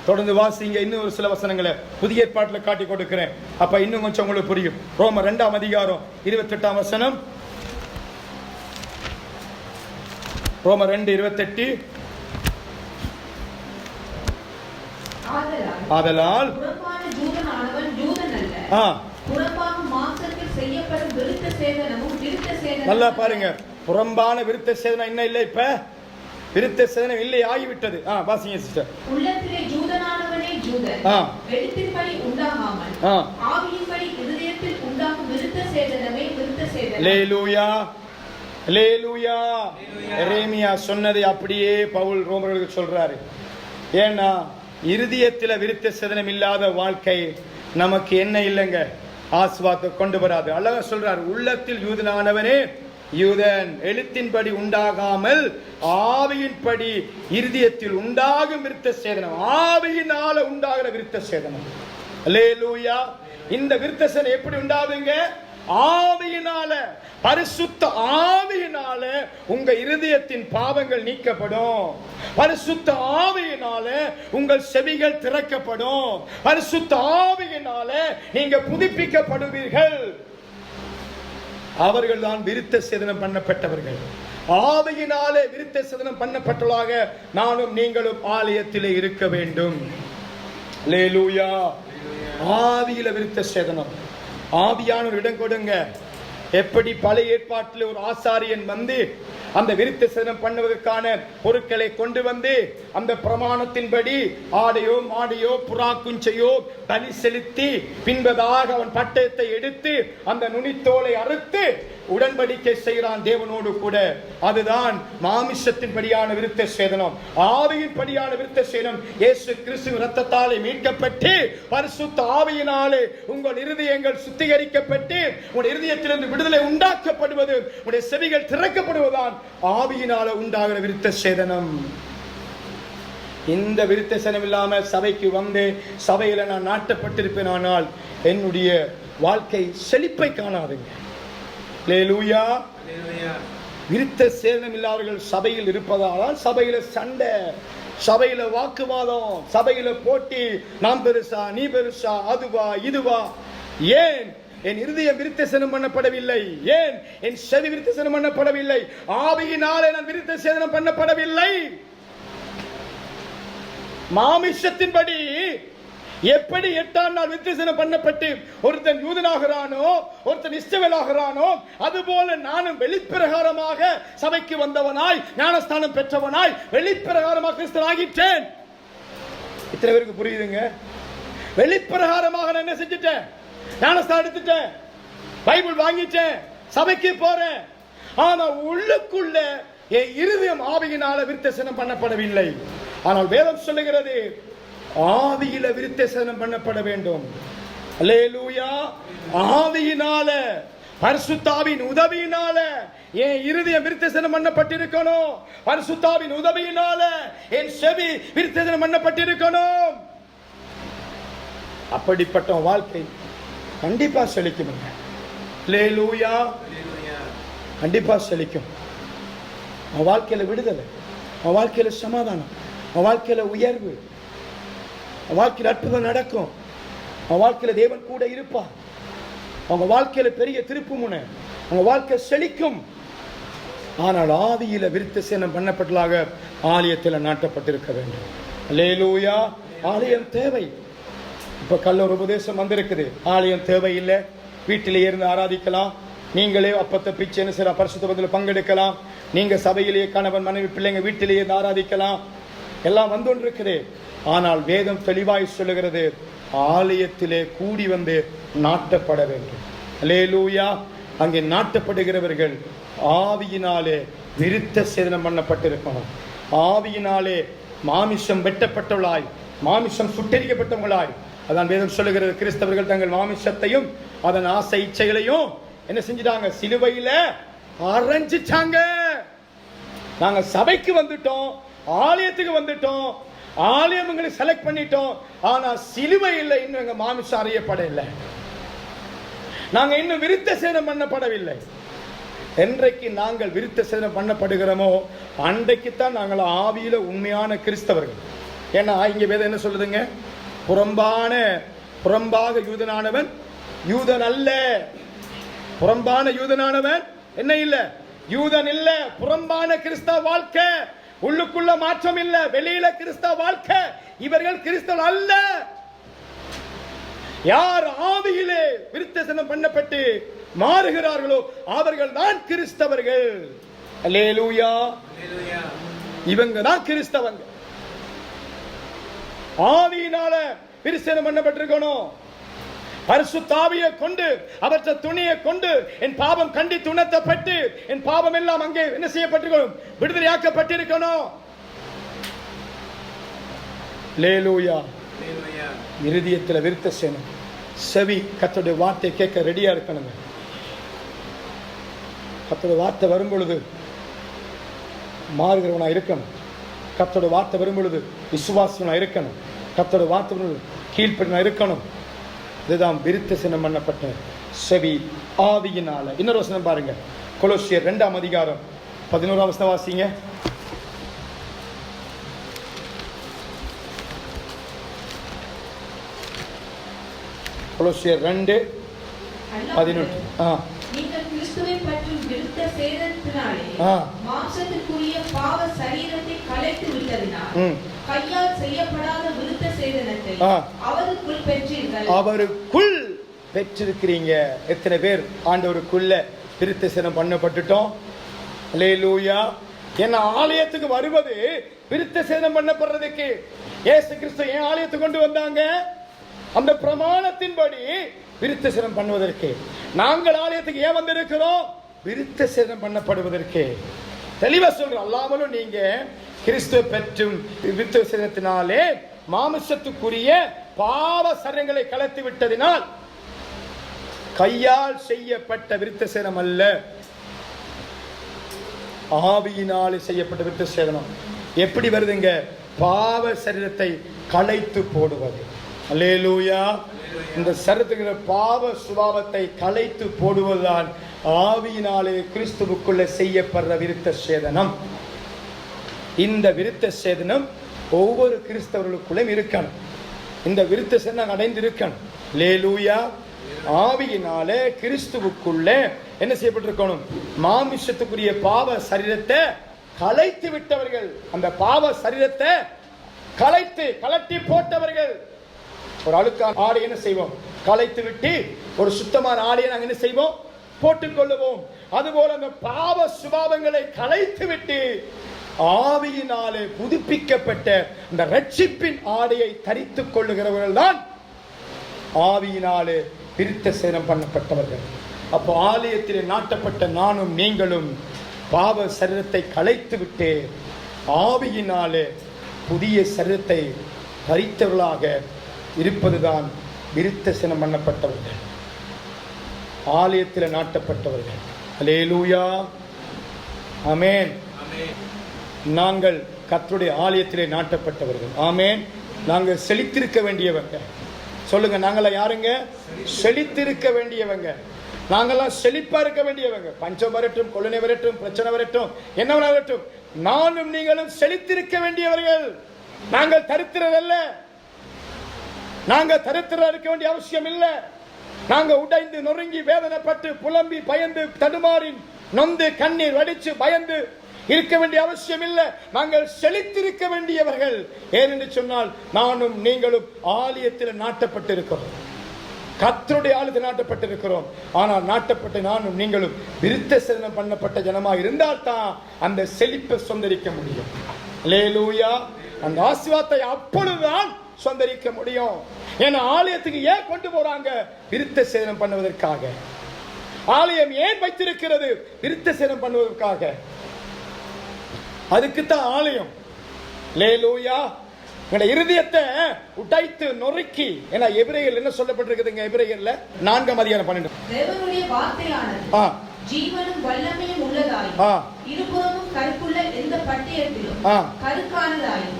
தொடர்ந்து வாசிங்க. இன்னும் ஒரு சில வசனங்களை புதிய ஏற்பாட்டில் காட்டி கொடுக்கிறேன், அப்ப இன்னும் கொஞ்சம் உங்களுக்கு புரியும். ரோமர் 2 அதிகாரம் 28 வசனம். ரோமர் 2:28. ஆதலால் நல்லா பாருங்க, புறம்பான விருத்த சேதனம் என்ன இல்லை, இப்ப விருத்த சேதனம் இல்லை ஆகிவிட்டது. வாசிங்க சிஸ்டர். உள்ளத்திலே ஜூதனானவனே ஜூதன், வெளித்தின்படி உண்டாகாமல் ஆவியின்படி இதயத்தில் உண்டாகும் விருத்த சேதனமே விருத்த சேதனம். அல்லேலூயா. அல்லேலூயா. எரேமியா சொன்னதை அப்படியே பவுல் ரோமர்களுக்கு சொல்றாரு. ஏன்னா இருதயத்தில் விருத்த சேதனம் இல்லாத வாழ்க்கை நமக்கு என்ன இல்லைங்க, ஆசீர்வாதத்தை கொண்டு வராது. அழகா சொல்றாரு, உள்ளத்தில் யூதனானவனே யூதன். எழுத்தின்படி உண்டாகாமல் ஆவியின்படி இருதயத்தில் உண்டாகும் விருத்த சேதனம். ஆவியினால உண்டாகிற விருத்த சேதனம். அல்லேலூயா. இந்த விருத்த சேதனம் எப்படி உண்டாகுங்க? ஆவியினால, பரிசுத்த ஆவியினால உங்க இருதயத்தின் பாவங்கள் நீக்கப்படும். பரிசுத்த ஆவியினால உங்கள் செவிகள் திறக்கப்படும். பரிசுத்த ஆவியினால நீங்க புதுப்பிக்கப்படுவீர்கள். அவர்கள் தான் விருத்த சேதனம் பண்ணப்பட்டவர்கள். ஆவியினாலே விருத்த சேதனம் பண்ணப்பட்டவர்களாக நானும் நீங்களும் ஆலயத்திலே இருக்க வேண்டும். அல்லேலூயா. ஆவியில விருத்த சேதனம். ஆவியான ஒரு இடம் கொடுங்க. எப்படி பழைய ஏற்பாட்டில் ஒரு ஆசாரியன் வந்து அந்த விருத்த சேதனம் பண்ணுவதற்கான பொருட்களை கொண்டு வந்து அந்த பிரமாணத்தின்படி ஆடையோ மாடையோ புறா குஞ்சையோ பலி செலுத்தி பின்பதாக அவன் பட்டயத்தை எடுத்து அந்த நுனித்தோலை அறுத்து உடன்படிக்கை செய்கிறான் தேவனோடு கூட. அதுதான் மாமிசத்தின் படியான விருத்த சேதனம். ஆவியின் படியான விருத்த சேதனம் இயேசு கிறிஸ்துவின் இரத்தத்தாலே மீட்கப்பட்டு பரிசுத்த ஆவியினாலே உங்கள் இருதயங்கள் சுத்திகரிக்கப்பட்டு உங்கள் இருதயத்திலிருந்து விடுதலை உண்டாக்கப்படுவது, உங்களுடைய செவிகள் திறக்கப்படுவதுதான் ஆவியினால உண்டாகிற விருத்த சேதனம். இந்த விருத்த சேதனம் இல்லாம சபைக்கு வந்து சபையில நான் நாட்டப்பட்டிருப்பேன், ஆனால் என்னுடைய வாழ்க்கை செழிப்பை காணாதுங்க. அல்லேலூயா. விருத்த சேதனம் இல்லாதவர்கள் சபையில் இருப்பதால் சபையில சண்டை, சபையில வாக்குவாதம், சபையில போட்டி. நான் பெருசா, நீ பெருசா, அதுவா இதுவா. ஏன் என் இருதயம் விருத்த சேதனம் பண்ணப்படவில்லை? ஏன் என் செவி விருத்த சேதனம் பண்ணப்படவில்லை? ஆவியினாலே நான் விருத்த சேதனம் பண்ணப்படவில்லை. மாமிசத்தின்படி எப்படி 8ஆம் நாள் விருத்த சேதனம் பண்ணப்பட்டு ஒருத்தன் யூதனாகிறானோ, ஒருத்தன் இஸ்ரவேலாகிறானோ, அதுபோல நானும் வெளிப்பிரகாரமாக சபைக்கு வந்தவனாய் ஞானஸ்தானம் பெற்றவனாய் வெளிப்பிரகாரமாக கிறிஸ்தவனாகிட்டேன். இத்தனை பேருக்கு புரியுதுங்க? வெளிப்பிரகாரமாக நான் என்ன செஞ்சிட்டேன்? ஞானஸ்தானம் எடுத்துட்டேன், பைபிள் வாங்கிட்டேன், சபைக்கு போறேன். ஆனா உள்ளுக்குள்ள என் இருதயம் ஆவியினால விருத்த சேதனம் பண்ணப்படவில்லை. ஆனால் வேதம் சொல்லுகிறது ஆவியில விருத்த சேதனம் பண்ணப்பட வேண்டும். அல்லேலூயா. ஆவியினால, பரிசுத்தாவின் உதவியினால என் இருதயம் விருத்த சேதனம் பண்ணப்பட்டிருக்கணும். பரிசுத்தாவின் உதவியினால என் செவி விருத்த சேதனம் பண்ணப்பட்டிருக்கணும். அப்படிப்பட்ட வாழ்க்கை கண்டிப்பா செழிக்கும். அல்லேலூயா. கண்டிப்பா செழிக்கும். அவன் வாழ்க்கையில விடுதலை, அவன் வாழ்க்கையில சமாதானம், அவன் வாழ்க்கையில உயர்வு, அவன் வாழ்க்கையில் அற்புதம் நடக்கும். அவன் வாழ்க்கையில தேவன் கூட இருப்பார். அவங்க வாழ்க்கையில பெரிய திருப்பு முனை, அவங்க வாழ்க்கை செழிக்கும். ஆனால் ஆவியில விருத்த சேதனம் பண்ணப்பட்டதாக ஆலயத்தில் நாட்டப்பட்டிருக்க வேண்டும். அல்லேலூயா. ஆலயம் தேவை. இப்ப கல்லூர் உபதேசம் வந்திருக்குது. ஆலயம் தேவையில்லை, வீட்டிலேயே இருந்து ஆராதிக்கலாம். நீங்களே அப்பத்தை பிச்சைன்னு சில பரிசுத்த பந்தியில் பங்கெடுக்கலாம். நீங்க சபையிலேயே கணவன் மனைவி பிள்ளைங்க வீட்டிலேயே இருந்து ஆராதிக்கலாம். எல்லாம் வந்து கொண்டிருக்குது. ஆனால் வேதம் தெளிவாய் சொல்லுகிறது ஆலயத்திலே கூடி வந்து நாட்டப்பட வேண்டும். அல்லேலூயா. அங்கே நாட்டப்படுகிறவர்கள் ஆவியினாலே விருத்த சேதனம் பண்ணப்பட்டிருக்கணும். ஆவியினாலே மாமிசம் வெட்டப்பட்டவளாய், மாமிசம் சுட்டரிக்கப்பட்டவங்களாய். அதான் வேதம் சொல்லுகிறது கிறிஸ்தவர்கள் தங்கள் மாமிசத்தையும் அதன் ஆசை இச்சைகளையும் என்ன செஞ்சிட்டாங்க? சிலுவையில அரைஞ்சிட்டாங்க. நாங்க சபைக்கு வந்துட்டோம், ஆலயத்துக்கு வந்துட்டோம், ஆலயம் எங்களை செலக்ட் பண்ணிட்டோம். ஆனா சிலுவை இல்லை, இன்னும் எங்க மாமிசம் அறியப்படவில்லை. நாங்க இன்னும் விருத்த சேதனம் பண்ணப்படவில்லை. என்றைக்கு நாங்கள் விருத்த சேதனம் பண்ணப்படுகிறோமோ அன்றைக்குத்தான் நாங்கள் ஆவியில உண்மையான கிறிஸ்தவர்கள். ஏன்னா இங்க வேதம் என்ன சொல்லுதுங்க? புறம்பாக யூதனானவன் யூதன் அல்ல. புறம்பான யூதனானவன் என்ன இல்ல? யூதன் இல்ல. புறம்பான கிறிஸ்தவ வாழ்க்கை, உள்ளுக்குள்ள மாற்றம் இல்ல, வெளியில கிறிஸ்தவ வாழ்க்கை. இவர்கள் கிறிஸ்தவ அல்ல. யார் ஆவியிலே விருத்த சேதனம் பண்ணப்பட்டு மாறுகிறார்களோ அவர்கள் தான் கிறிஸ்தவர்கள். அல்லேலூயா. இவங்க தான் கிறிஸ்தவங்க. ஆவியினால விருத்த சேதனம் பண்ணப்பட்டிருக்கணும். பரிசுத்த ஆவியை கொண்டு, அவற்றை துணியை கொண்டு என் பாவம் கண்டித்து உணர்த்தப்பட்டு என் பாவம் எல்லாம் அங்கே என்ன செய்யப்பட்டிருக்கணும்? விடுதலையாக்கப்பட்டிருக்கணும். அல்லேலூயா. இருதயத்தில் விருத்த சேதனம், செவி கர்த்தருடைய வார்த்தை கேட்க ரெடியா இருக்கணுங்க. கர்த்தருடைய வார்த்தை வரும் பொழுது மாறுகிறவனா இருக்கணும். கர்த்தருடைய வார்த்தை வரும் பொழுது விசுவாசனா இருக்கணும். கர்த்தருடைய வார்த்தை கீழ்ப்படினா இருக்கணும். இதுதான் விருத்த சேதனம் பண்ணப்பட்ட செவி ஆவியினால. இன்னொரு வசனம் பாருங்க, கொலோசியர் 2ஆம் அதிகாரம் 11ஆம் வசனம் வாசிங்க. கொலோசியர் 2:11. நீங்கள் கிறிஸ்துவை பற்றும் விருத்த சேதனத்தினாலே மாம்சத்துக்குரிய பாவ சரீரத்தை கலைத்து விட்டதினால் கையால் செய்யப்படாத விருத்த சேதனத்தை அவருக்குள் பெற்றீர்கள். அவருக்குள் பெற்றிருக்கிறீங்க. எத்தனை பேர் ஆண்டவருக்குள்ள விருத்த சேதனம் பண்ணப்பட்டுட்டோம்? அல்லேலூயா. என்ன ஆலயத்துக்கு வருவது விருத்த சேதனம் பண்ணப்படுறதுக்கு. இயேசு கிறிஸ்து ஏன் ஆலயத்துக்கு கொண்டு வந்தாங்க? அந்த பிரமாணத்தின்படி விருத்த சேதனம் பண்ணுவதற்கு. நாங்கள் ஆலயத்துக்கு ஏன் வந்திருக்கிறோம்? விருத்த சேதனம் பண்ணப்படுவதற்கு. தெளிவா சொல்றோம். அல்லாமலும் நீங்க கிறிஸ்துவை பெற்றும் விருத்த சேதனத்தினாலே மாமிசத்துக்குரிய பாவ சரீரங்களை கலத்தி விட்டதினால் கையால் செய்யப்பட்ட விருத்த சேதனம் அல்ல, ஆவியினாலே செய்யப்பட்ட விருத்த சேதனம். எப்படி வருதுங்க? பாவ சரீரத்தை களைத்து போடுவது. அல்லேலூயா. இந்த சரீரத்துக்கு பாவ சுபாவத்தை களைத்து போடுவதுதான் ஆவியினாலே கிறிஸ்துவுக்குள்ள செய்யப்படுற விருத்த சேதனம். இந்த விருத்த சேதனம் ஒவ்வொரு கிறிஸ்தவர்களுக்குள்ளும் இருக்கணும். இந்த விருத்த சேதனம் அடைந்து இருக்கணும். அல்லேலூயா. ஆவியினாலே கிறிஸ்துவுக்குள்ள என்ன செய்யப்பட்டிருக்கணும்? மாமிசத்துக்குரிய பாவ சரீரத்தை களைத்து விட்டவர்கள். அந்த பாவ சரீரத்தை கலட்டி போட்டவர்கள். ஒரு அழுக்கான ஆடை என்ன செய்வோம்? களைத்து விட்டு ஒரு சுத்தமான ஆடையை நாங்கள் என்ன செய்வோம்? போட்டுக் கொள்ளுவோம். அதுபோல அந்த பாவ சுபாவங்களை களைத்து விட்டு ஆவியினாலே புதுப்பிக்கப்பட்ட இந்த ரட்சிப்பின் ஆடையை தரித்துக் கொள்ளுகிறவர்கள் தான் ஆவியினாலே விருத்த சேதனம் பண்ணப்பட்டவர்கள். அப்போ ஆலயத்திலே நாட்டப்பட்ட நானும் நீங்களும் பாவ சரீரத்தை களைத்து விட்டு ஆவியினாலே புதிய சரீரத்தை தரித்தவர்களாக இருப்பதுதான் விருத்த சேதனம் பண்ணப்பட்டவர்கள், ஆலயத்தில் நாட்டப்பட்டவர்கள். அல்லேலூயா. ஆமென். நாங்கள் கர்த்தருடைய ஆலயத்திலே நாட்டப்பட்டவர்கள். ஆமென். நாங்கள் செழித்திருக்க வேண்டியவங்க. சொல்லுங்க, நாங்களாம் யாருங்க? செழித்திருக்க வேண்டியவங்க. நாங்கெல்லாம் செழிப்பா இருக்க வேண்டியவங்க. பஞ்சம் வரட்டும், கொள்ளனை வரட்டும், பிரச்சனை வரட்டும், என்ன வரட்டும், நானும் நீங்களும் செழித்திருக்க வேண்டியவர்கள். நாங்கள் தரித்திரரல்ல. நாங்க தரித்திரம் இருக்க வேண்டிய அவசியம் இல்லை. நாங்க உடைந்து நொறுங்கி வேதனைப்பட்டு புலம்பி பயந்து தடுமாறி நொந்து கண்ணீர் வடிச்சு பயந்து இருக்க வேண்டிய அவசியம் இல்லை. நாங்கள் செழித்திருக்க வேண்டியவர்கள். ஏனென்று சொன்னால் நானும் நீங்களும் ஆலயத்தில் நாட்டப்பட்டிருக்கிறோம். கர்த்தருடைய ஆலயத்தில் நாட்டப்பட்டிருக்கிறோம். ஆனால் நாட்டப்பட்ட நானும் நீங்களும் விருத்த சேதனம் பண்ணப்பட்ட ஜனமாக இருந்தால் தான் அந்த செழிப்பை சொந்தரிக்க முடியும். அல்லேலூயா. அந்த ஆசீர்வாதத்தை அப்பொழுதுதான் சொந்தரிக்க முடியும். ஏன்னா ஆலயத்துக்கு ஏன் கொண்டு போறாங்க? விருத்த சேதனம் பண்ணுவதற்காக. ஆலயம் ஏன் வைத்திருக்கிறது? விருத்த சேதனம் பண்ணுவதற்காக. அதுக்குத்தான் ஆலயம். அல்லேலூயா. இருதயத்தை உடைத்து நொறுக்கி, ஏன்னா எபிரேயர்ல என்ன சொல்லப்பட்டிருக்குதுங்க? எபிரேயர்ல 4ஆம் அதிகாரம் 12. தேவனுடைய வார்த்தையானது ஜீவனும் வல்லமையும் உள்ளதாய் இருபுறமும் கருக்குள்ள எந்த பட்டயத்திலும் கருக்கானதாயும்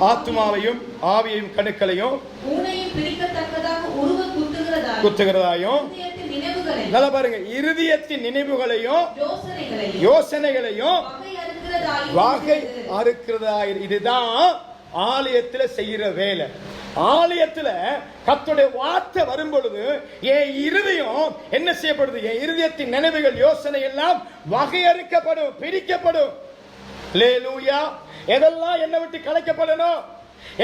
ஆத்துமாவையும் ஆவியையும் கணுக்களையும் ஊனையும் பிரிக்கத்தக்கதாக உருவ குத்துகிறதாயும் நல்லா பாருங்க, இருதயத்தின் நினைவுகளையும் யோசனைகளையும் வகை அறுக்கிறதாய். இதுதான் ஆலயத்துல செய்யற வேலை. ஆலயத்துல கர்த்தருடைய வார்த்தை வரும் பொழுது என் இருதயம் என்ன செய்யப்படுது? என் இருதயத்தின் நினைவுகள் யோசனை எல்லாம் வகையறுக்கப்படும், பிரிக்கப்படும். அல்லேலூயா. எதெல்லாம் என்னை விட்டு கலைக்கப்படணும்?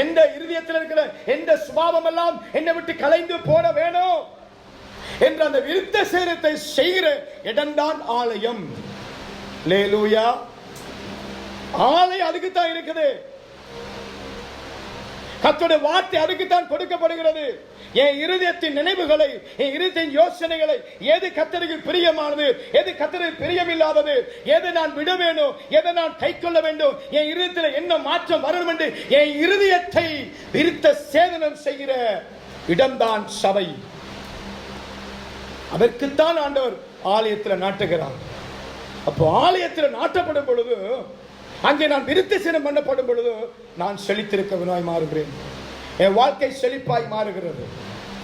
எந்த இருதயத்தில் இருக்கிற எந்த சுபாவம் எல்லாம் என்னை விட்டு கலைந்து போட வேணும் என்ற அந்த விருத்த சேதனத்தை செய்கிற இடம்தான் ஆலயம். அல்லேலூயா. ஆலயம் அதுக்குத்தான் இருக்குது. கர்த்தருடைய வார்த்தை அதுக்குத்தான் கொடுக்கப்படுகிறது. என் இருதயத்தின் நினைவுகளை, என் இருதயத்தின் யோசனைகளை, எது கர்த்தருக்கு பிரியமானது, எது கர்த்தருக்கு பிரியமில்லாதது, எதை நான் விட வேண்டும், எதை நான் கை கொள்ள வேண்டும், என் இருதயத்தில் என்ன மாற்றம் வரணும் என்று என் இருதயத்தை விருத்த சேதனம் செய்கிற இடம்தான் சபை. அதற்குத்தான் ஆண்டவர் ஆலயத்தில் நாட்டுகிறார். அப்போ ஆலயத்தில் நாட்டப்படும் பொழுது, அங்கே நான் விருத்த சேதனம் பண்ணப்படும் பொழுது, நான் செழித்திருக்கவனாய் மாறுகிறேன். என் வாழ்க்கை செழிப்பாய் மாறுகிறது.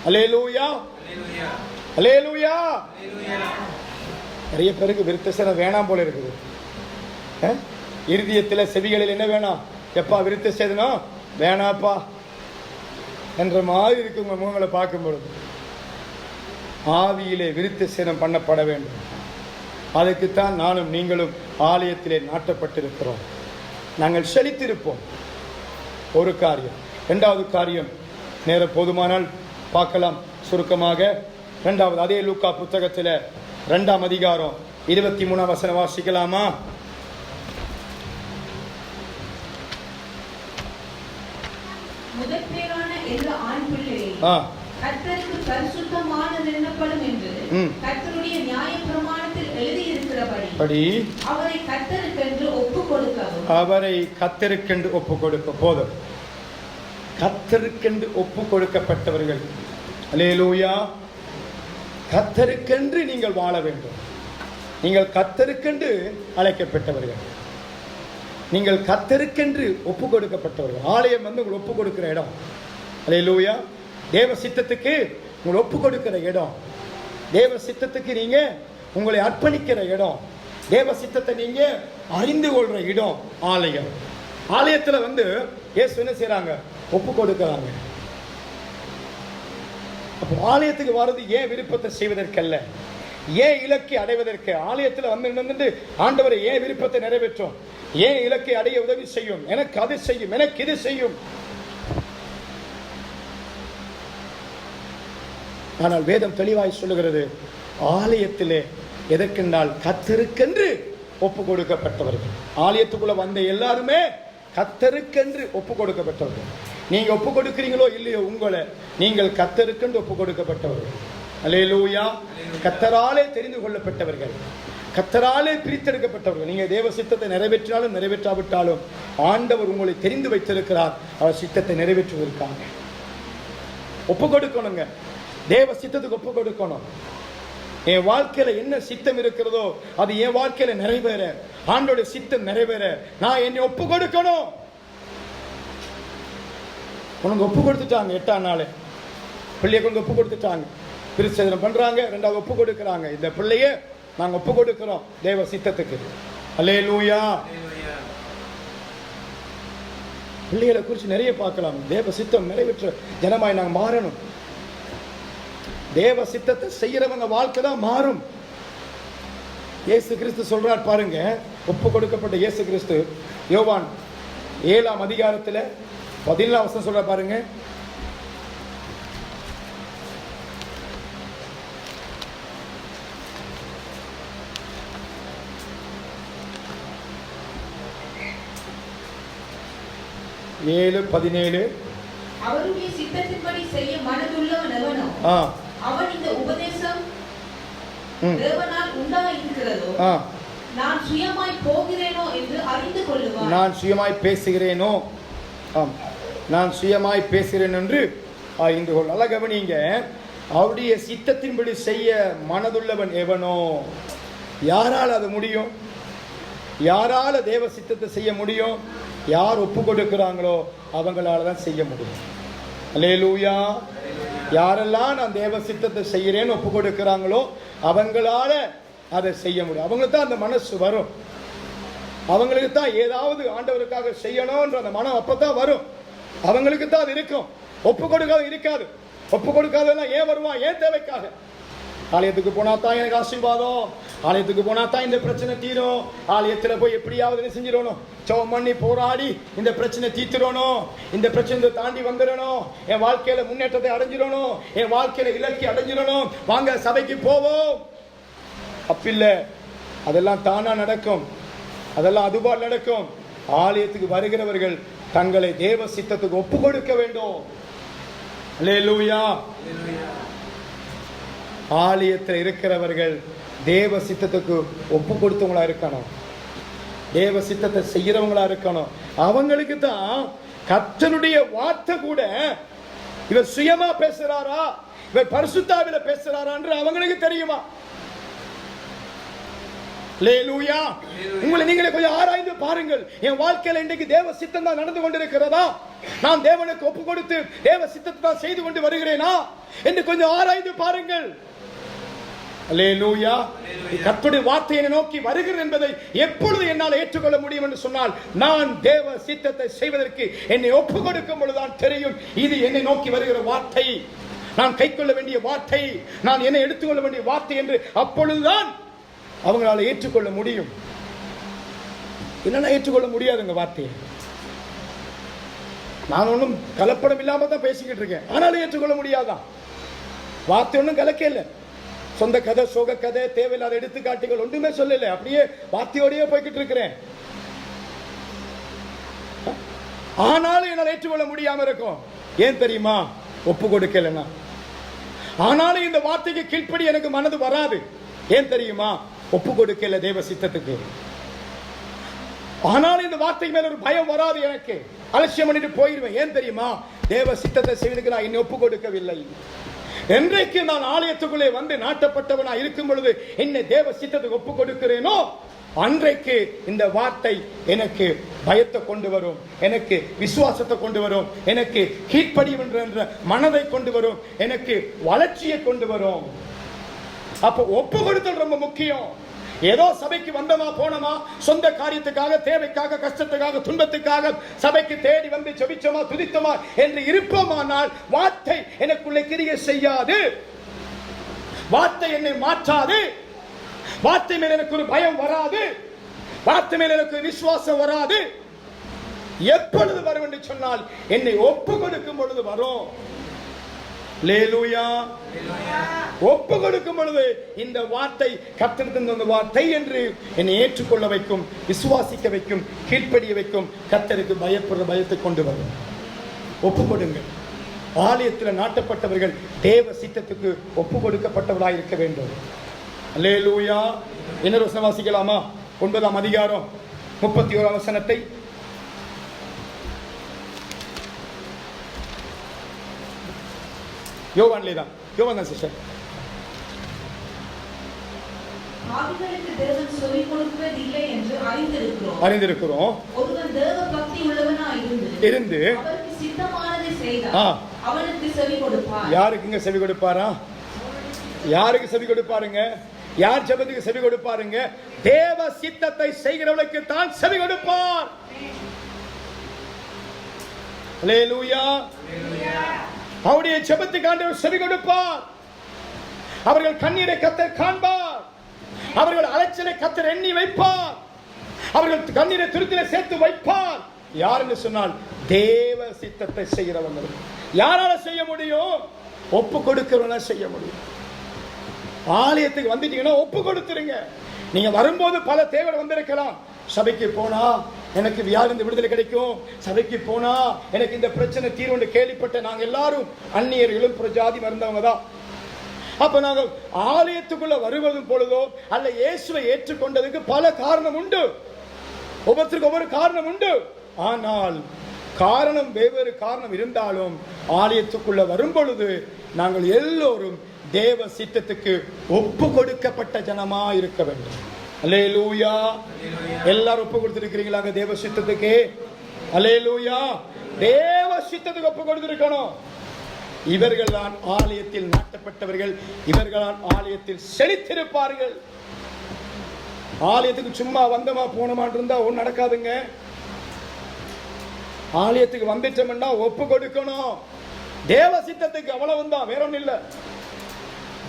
அல்லேலூயா, அல்லேலூயா. நிறைய பேருக்கு விருத்த சேதனம் வேணாம் போல இருக்குது. இருதயத்தில் செவிகளில் என்ன வேணாம்? எப்பா விருத்த சேதனம் வேணாப்பா என்ற மாதிரி இருக்கு உங்க முகங்களை பார்க்கும் பொழுது. ஆவியிலே விருத்த சேதனம் பண்ணப்பட வேண்டும். அதுக்குத்தான் நானும் நீங்களும் ஆலயத்திலே நாட்டப்பட்டிருக்கிறோம். நாங்கள் செழித்திருப்போம். ஒரு காரியம். இரண்டாவது காரியம் நேர போதுமானால் பார்க்கலாம் சுருக்கமாக. இரண்டாவது, அதே லூக்கா புத்தகத்தில் 2ஆம் அதிகாரம் 23ஆம் வசனம் வாசிக்கலாமா? முதற்பேரான எந்த ஆண் பிள்ளையை கர்த்தருக்கு பரிசுத்தமானது என்னப்படும் என்று கர்த்தருடைய நியாயப்பிரமாணத்தில் எழுதியிருக்கிறபடி அவரை கர்த்தருக்கென்று ஒப்புக் கொடுக்கவும். அவரை கர்த்தருக்கென்று ஒப்புக் கொடுக்க போதும். கர்த்தருக்கென்று ஒப்புக் கொடுக்கப்பட்டவர்கள். அல்லேலூயா. கர்த்தருக்கென்று நீங்கள் வாழ வேண்டும். நீங்கள் கர்த்தருக்கென்று அழைக்கப்பட்டவர்கள். நீங்கள் கர்த்தருக்கென்று ஒப்புக் கொடுக்கப்பட்டவர்கள். ஆலயம் உங்கள் ஒப்புக் கொடுக்கிற இடம். அல்லேலூயா. தேவ சித்தத்துக்கு உங்களை ஒப்புக் கொடுக்கிற இடம். தேவ சித்தத்துக்கு நீங்க உங்களை அர்ப்பணிக்கிற இடம். தேவ சித்தத்தை நீங்க அறிந்து கொள்ற இடம் ஆலயம். ஆலயத்தில் இயேசு என்ன செய்யறாங்க? ஒப்பு கொடுக்கிறாங்க. அப்போ ஆலயத்துக்கு வர்றது ஏன் விருப்பத்தை செய்வதற்கல்ல, ஏன் இலக்கை அடைவதற்கு. ஆலயத்தில் வந்து ஆண்டவரை ஏன் விருப்பத்தை நிறைவேற்றும், ஏன் இலக்கை அடைய உதவி செய்யும், எனக்கு அது செய்யும், எனக்கு இது செய்யும். ஆனால் வேதம் தெளிவாய் சொல்லுகிறது, ஆலயத்திலே எதற்கென்றால் கர்த்தருக்கென்று ஒப்பு கொடுக்கப்பட்டவர்கள். ஆலயத்துக்குள்ள வந்த எல்லாருமே கர்த்தருக்கென்று ஒப்பு கொடுக்கப்பட்டவர்கள். நீங்க ஒப்பு கொடுக்கிறீங்களோ இல்லையோ, உங்களை நீங்கள் கர்த்தருக்கென்று ஒப்பு கொடுக்கப்பட்டவர்கள். அல்லேலூயா. கர்த்தராலே தெரிந்து கொள்ளப்பட்டவர்கள், கர்த்தராலே பிரித்தெடுக்கப்பட்டவர்கள். நீங்க தேவ சித்தத்தை நிறைவேற்றினாலும் நிறைவேற்றாவிட்டாலும் ஆண்டவர் உங்களை தெரிந்து வைத்திருக்கிறார். அவர் சித்தத்தை நிறைவேற்றுவதற்காக ஒப்பு கொடுக்கணுங்க. தேவ சித்தத்துக்கு ஒப்பு கொடுக்கணும். என் வாழ்க்கையில என்ன சித்தம் இருக்கிறதோ அது என் வாழ்க்கையில நிறைவேற, ஆண்டோட சித்தம் நிறைவேற நான் என்னை ஒப்பு கொடுக்கணும். உனக்கு ஒப்பு கொடுத்துட்டாங்க. 8ஆம் நாள் பிள்ளைய கொண்டு ஒப்பு கொடுத்துட்டாங்க. திருச்சேதனம் பண்றாங்க. 2வது ஒப்பு கொடுக்கிறாங்க. இந்த பிள்ளைய நாங்க ஒப்பு கொடுக்கிறோம் தேவ சித்தத்துக்கு. அல்லேலூயா. பிள்ளைகளை குறித்து நிறைய பார்க்கலாம். தேவ சித்தம் நிறைவேற்ற ஜனமாய் நாங்கள் மாறணும். தேவ சித்தத்தை செய்யறவங்க வாழ்க்கை தான் மாறும். இயேசு கிறிஸ்து சொல்றார் பாருங்க. ஒப்பு கொடுக்கப்பட்ட இயேசு கிறிஸ்து யோவான் 7ஆம் அதிகாரத்தில் 17ஆம் வசனம் சொல்ற பாருங்க. ஏழு 17. அவருடைய சித்தத்தின்படி செய்ய மனதுள்ளவன் எவனோ அவன் இந்த உபதேசம் தேவனால் உண்டாயிருக்கிறதோ நான் சுயமாய் போகிறேனோ என்று அறிந்து கொள்ளுவான். நான் சுயமாய் பேசுகிறேனோ, நான் சுயமாய் பேசுகிறேன் என்று அறிந்து கொள். நல்லா கவனிங்க. அவருடைய சித்தத்தின்படி செய்ய மனதுள்ளவன் எவனோ. யாரால் அது முடியும்? யாரால தேவ சித்தத்தை செய்ய முடியும்? யார் ஒப்பு கொடுக்கிறாங்களோ அவங்களால தான் செய்ய முடியும். அல்லேலூயா. யாரெல்லாம் நான் தேவ சித்தத்தை செய்கிறேன்னு ஒப்பு கொடுக்கிறாங்களோ அவங்களால அதை செய்ய முடியும். அவங்களுக்கு தான் அந்த மனசு வரும். அவங்களுக்கு தான் ஏதாவது ஆண்டவருக்காக செய்யணும்ன்ற அந்த மனம் அப்பதான் வரும். அவங்களுக்கு தான் அது இருக்கும். ஒப்பு கொடுக்காத இருக்காது. ஒப்பு கொடுக்காதெல்லாம் ஏன் வருவான்? ஏன் தேவைக்காக. ஆலயத்துக்கு போனா தான் எனக்கு ஆசீர்வாதம், ஆலயத்துக்கு போனா தான் இந்த பிரச்சனை தீரும், ஆலயத்தில் போய் எப்படியாவது செஞ்சிடணும், சோம் பண்ணி போராடி இந்த பிரச்சனை தீர்த்திடணும், இந்த பிரச்சனை தாண்டி வந்துடணும், என் வாழ்க்கையில முன்னேற்றத்தை அடைஞ்சிடணும், என் வாழ்க்கையில இலக்கை அடைஞ்சிடணும், வாங்க சபைக்கு போவோம். அப்பில்ல. அதெல்லாம் தானா நடக்கும். அதெல்லாம் அதுபால் நடக்கும். ஆலயத்துக்கு வருகிறவர்கள் தங்களை தேவ சித்தத்துக்கு ஒப்பு கொடுக்க வேண்டும். அல்லேலூயா. ஆலயத்தில் இருக்கிறவர்கள் தேவ சித்தத்துக்கு ஒப்பு கொடுத்தவங்களா இருக்கணும். தேவ சித்தத்தை செய்யறவங்களா இருக்கணும். அவங்களுக்கு தான் கர்த்தருடைய வார்த்தை கூட இவர் சுயமா பேசுறாரா, இவர் பரிசுத்தாவில பேசுறாரா என்று அவங்களுக்கு தெரியுமா? அல்லேலூயா. உங்களை நீங்களே கொஞ்சம் ஆராய்ந்து பாருங்கள். என் வாழ்க்கையில இன்றைக்கு தேவ சித்தம் தான் நடந்து கொண்டிருக்கிறதா? நான் தேவனுக்கு ஒப்பு கொடுத்து தேவ சித்தத்தை தான் செய்து கொண்டு வருகிறேனா என்று கொஞ்சம் ஆராய்ந்து பாருங்கள். அல்லேலூயா. கர்த்தருடைய வார்த்தையை நோக்கி வருகிறேன் என்பதை எப்பொழுது என்னால் ஏற்றுக்கொள்ள முடியும் என்று சொன்னால், நான் தேவ சித்தத்தை செய்வதற்கு என்னை ஒப்பு கொடுக்கும் பொழுதுதான் தெரியும் இது என்னை நோக்கி வருகிற வார்த்தை, நான் கைக்கொள்ள வேண்டிய வார்த்தை, நான் என்னை எடுத்துக்கொள்ள வேண்டிய வார்த்தை என்று அப்பொழுதுதான் அவங்களால ஏற்றுக்கொள்ள முடியும். இல்லைன்னா ஏற்றுக்கொள்ள முடியாதுங்க வார்த்தையை. நான் ஒன்றும் கலப்படம் இல்லாம தான் பேசிக்கிட்டு இருக்கேன், ஆனாலும் ஏற்றுக்கொள்ள முடியாதான். வார்த்தை ஒன்றும் கலக்க இல்லை. சொந்த கதை, சோக கதை, தேவையில்லாத எடுத்துக்காட்டுகள் ஒன்றுமே சொல்லல. அப்படியே வார்த்தையோடய போய்கிட்டு இருக்கிறேன். ஆனாலும் என்னால் ஏற்றுக்கொள்ள முடியாம இருக்கும். ஏன் தெரியுமா? ஒப்பு கொடுக்கலன்னா. ஆனாலும் இந்த வார்த்தைக்கு கீழ்ப்படி எனக்கு மனது வராது. ஏன் தெரியுமா? ஒப்பு கொடுக்கல தேவ சித்தத்துக்கு. ஆனாலும் இந்த வார்த்தைக்கு மேல ஒரு பயம் வராது எனக்கு. அலட்சியம் பண்ணிட்டு போயிடுவேன். ஏன் தெரியுமா? தேவ சித்தத்தை செய்வதற்கு நான் என்னை ஒப்பு கொடுக்கவில்லை. என்றைக்கு நான் ஆலயத்துக்குள்ளே வந்து நாட்டப்பட்டவனா இருக்கும் பொழுது என்னை தேவ சித்தத்துக்கு ஒப்பு கொடுக்கிறேனோ அன்றைக்கு இந்த வார்த்தை எனக்கு பயத்தை கொண்டு வரும், எனக்கு விசுவாசத்தை கொண்டு வரும், எனக்கு கீழ்ப்படியும் என்ற மனதை கொண்டு வரும், எனக்கு வளர்ச்சியை கொண்டு வரும். அப்ப ஒப்பு கொடுத்தல் ரொம்ப முக்கியம். ஏதோ சபைக்கு வந்தமா போனமா, சொந்த காரியத்துக்காக, தேவைக்காக, கஷ்டத்துக்காக, துன்பத்துக்காக சபைக்கு தேடி வந்து ஜெபிச்சோமா, துதித்தோமா என்று இருப்போமானால் வார்த்தை எனக்குள்ளே கிரியை செய்யாது, வார்த்தை என்னை மாற்றாது, வார்த்தை மேல் எனக்கு ஒரு பயம் வராது, வார்த்தை மேல் எனக்கு விசுவாசம் வராது. எப்பொழுது வரும் என்று சொன்னால் என்னை ஒப்பு கொடுக்கும் பொழுது வரும். அல்லேலூயா. ஒப்பு கொடுக்கும் பொழுது இந்த வார்த்தை கர்த்தரிடமிருந்து வார்த்தை என்று என்னை ஏற்றுக்கொள்ள வைக்கும், விசுவாசிக்க வைக்கும், கீழ்ப்படிய வைக்கும், கர்த்தருக்கு பயப்படுற பயத்தை கொண்டு வரும். ஒப்பு கொடுங்க. ஆலயத்தில் நாட்டப்பட்டவர்கள் தேவ சித்தத்துக்கு ஒப்பு கொடுக்கப்பட்டவர்களாக இருக்க வேண்டும். அல்லேலூயா. இன்னொரு வசனம் வாசிக்கலாமா? 9ஆம் அதிகாரம் 31ஆம் வசனத்தை. யோவான்லே தான், யோவான் தான் சிஸ்டர். ஆவிகளுக்கு தேவன் சொல்லிக் கொடுப்பதில்லை என்று அறிந்திருக்கிறோம். ஒருவன் தேவ பக்தி உள்ளவனாய் இருந்து அவருக்கு சித்தமானதை செய்தால் அவனுக்கு செவி கொடுப்பார். யாருக்குங்க செவி கொடுப்பாரா? யாருக்கு செவி கொடுப்பாருங்க? யார் ஜெபத்துக்கு செவி கொடுப்பாருங்க? தேவ சித்தத்தை செய்கிறவர்களுக்கு தான் செவி கொடுப்பார். அல்லேலூயா. அவருடைய ஜெபத்துக்கு ஆண்டவர் செவி கொடுப்பார். அவர்கள் கண்ணீரை கர்த்தர் காண்பார். அவர்கள் அலைச்சலை கர்த்தர் எண்ணி வைப்பார். அவர்கள் கண்ணீரை துருத்திலே சேர்த்து வைப்பார். யார் என்று சொன்னால் தேவ சித்தத்தை செய்கிறவங்க. யாரால செய்ய முடியும்? ஒப்பு கொடுக்கிறவங்க செய்ய முடியும். ஆலயத்துக்கு வந்துட்டீங்கன்னா ஒப்பு கொடுத்துருங்க. நீங்க வரும்போது பல தேவை வந்திருக்கலாம். சபைக்கு போனா எனக்கு வியாதிலிருந்து விடுதலை கிடைக்கும், சபைக்கு போனா எனக்கு இந்த பிரச்சனை தீர்வு கேள்விப்பட்ட நாங்க எல்லாரும் அந்நியர்களும் பிரஜாதி மறந்தவங்க தான். அப்ப நாங்கள் ஆலயத்துக்குள்ள வருவதும் பொழுதோ அல்ல இயேசுவை ஏற்றுக்கொண்டதுக்கு பல காரணம் உண்டு. ஒவ்வொருத்தருக்கு ஒவ்வொரு காரணம் உண்டு. ஆனால் காரணம் வெவ்வேறு காரணம் இருந்தாலும் ஆலயத்துக்குள்ள வரும் பொழுது நாங்கள் எல்லோரும் தேவ சித்தத்துக்கு ஒப்பு கொடுக்கப்பட்ட ஜனமா இருக்க வேண்டும். அல்லேலூயா. எல்லாரும் ஒப்பு கொடுத்திருக்கிறீங்களா தேவ சித்தத்துக்கு? அல்லேலூயா. தேவ சித்தத்துக்கு ஒப்பு கொடுத்திருக்கணும். இவர்கள் தான் ஆலயத்தில் நாட்டப்பட்டவர்கள். இவர்கள் தான் ஆலயத்தில் செழித்திருப்பார்கள். ஆலயத்துக்கு சும்மா வந்தமா போனமா இருந்தா ஒன்னும் நடக்காதுங்க. ஆலயத்துக்கு வந்துட்டோம்னா ஒப்பு கொடுக்கணும். தேவ சித்தத்துக்கு அவ்வளவு தான், வேற ஒன்றும் இல்லை.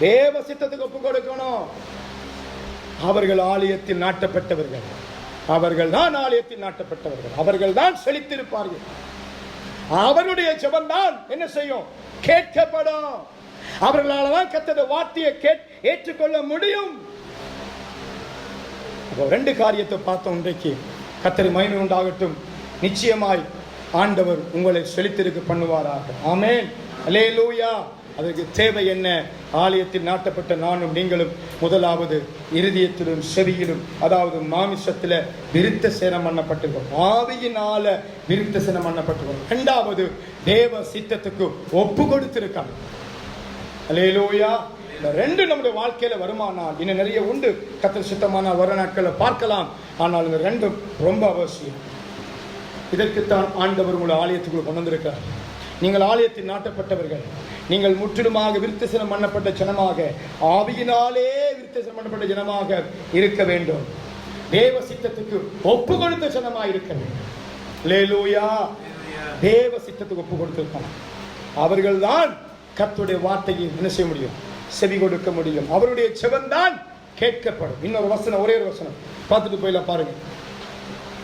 தேவ சித்தத்துக்கு ஒப்பு கொடுக்கணும். அவர்கள் ஆலயத்தில் நாட்டப்பட்டவர்கள். அவர்கள் தான் ஆலயத்தில் நாட்டப்பட்டவர்கள். அவர்கள் தான் செழித்திருப்பார்கள். அவருடைய ஜெபம் தான் என்ன செய்யும்? கேட்கப்படும். அவர்களால் தான் கர்த்தருடைய வார்த்தையை ஏற்றுக்கொள்ள முடியும். ரெண்டு காரியத்தை பார்த்தோம் இன்றைக்கு. கர்த்தருக்கு மகிமை உண்டாகட்டும். நிச்சயமாய் ஆண்டவர் உங்களை செழித்திருக்க பண்ணுவாராக. ஆமென். அல்லேலூயா. அதற்கு தேவை என்ன? ஆலயத்தில் நாட்டப்பட்ட நானும் நீங்களும் முதலாவது இருதயத்திலும் செவியிலும், அதாவது மாமிசத்தில் விருத்த சேனம் பண்ணப்பட்டிருக்கோம், ஆவியினால விருத்த சேனம் பண்ணப்பட்டிருக்கோம். இரண்டாவது தேவ சித்தத்துக்கு ஒப்பு கொடுத்திருக்காங்க. அல்லேலூயா. இந்த ரெண்டு நம்முடைய வாழ்க்கையில வருமானால் இன்னும் நிறைய உண்டு, கர்த்தர் சித்தமான வர நாட்களை பார்க்கலாம். ஆனால் இந்த ரெண்டும் ரொம்ப அவசியம். இதற்குத்தான் ஆண்டவர் உங்களை ஆலயத்துக்குள்ள கொண்டு வந்திருக்கிறார். நீங்கள் ஆலயத்தில் நாட்டப்பட்டவர்கள், நீங்கள் முற்றிலுமாக விருத்தசனம் பண்ணப்பட்ட ஜனமாக, ஆவியினாலே விருத்தசனம் பண்ணப்பட்ட ஜனமாக இருக்க வேண்டும். தேவ சித்தத்துக்கு ஒப்பு கொடுத்த ஜனமாக இருக்க வேண்டும். அல்லேலூயா. தேவ சித்தத்துக்கு ஒப்பு கொடுத்திருப்பாங்க. அவர்கள் தான் கர்த்தருடைய வார்த்தையை என்ன செய்ய முடியும்? செவி கொடுக்க முடியும். அவருடைய செவன்தான் கேட்கப்படும். இன்னொரு வசனம், ஒரே ஒரு வசனம் பார்த்துட்டு போயிடலாம் பாருங்க.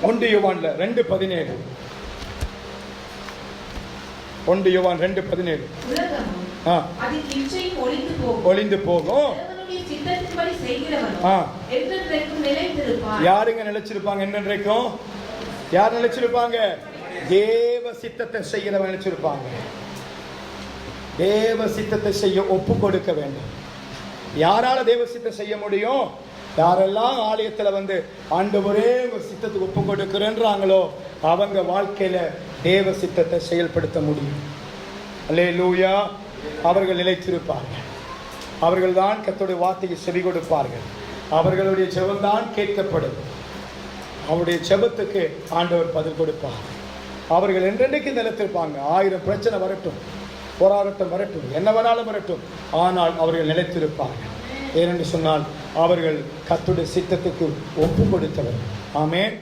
1 யோவான்ல 2:17. 1 யோவான் 2:17. ஒளிந்து போகும். யாருங்க நிலைச்சிருப்பாங்க? என்னன்றைக்கும் யார் நிலைச்சிருப்பாங்க? தேவ சித்தத்தை செய்கிறவன் நிலைச்சிருப்பாங்க. தேவ சித்தத்தை செய்ய ஒப்பு கொடுக்க வேண்டும். யாரால தேவ சித்தம் செய்ய முடியும்? யாரெல்லாம் ஆலயத்துல வந்து ஆண்டவரே உங்க சித்தத்துக்கு ஒப்பு கொடுக்கிறேன்றாங்களோ அவங்க வாழ்க்கையில தேவ சித்தத்தை செயல்படுத்த முடியும். அல்லேலூயா. அவர்கள் நிலைத்திருப்பார்கள். அவர்கள் தான் கர்த்தருடைய வார்த்தைக்கு செவி கொடுப்பார்கள். அவர்களுடைய ஜெபம் தான் கேட்கப்படும். அவருடைய ஜெபத்துக்கு ஆண்டவர் பதில் கொடுப்பார். அவர்கள் என்றென்றைக்கு நிலைத்திருப்பாங்க. 1000 பிரச்சனை வரட்டும், போராட்டம் வரட்டும், என்ன வேணாலும் வரட்டும், ஆனால் அவர்கள் நிலைத்திருப்பார்கள். ஏனென்று சொன்னால் அவர்கள் கர்த்தருடைய சித்தத்துக்கு ஒப்பு கொடுத்தவர். ஆமென்.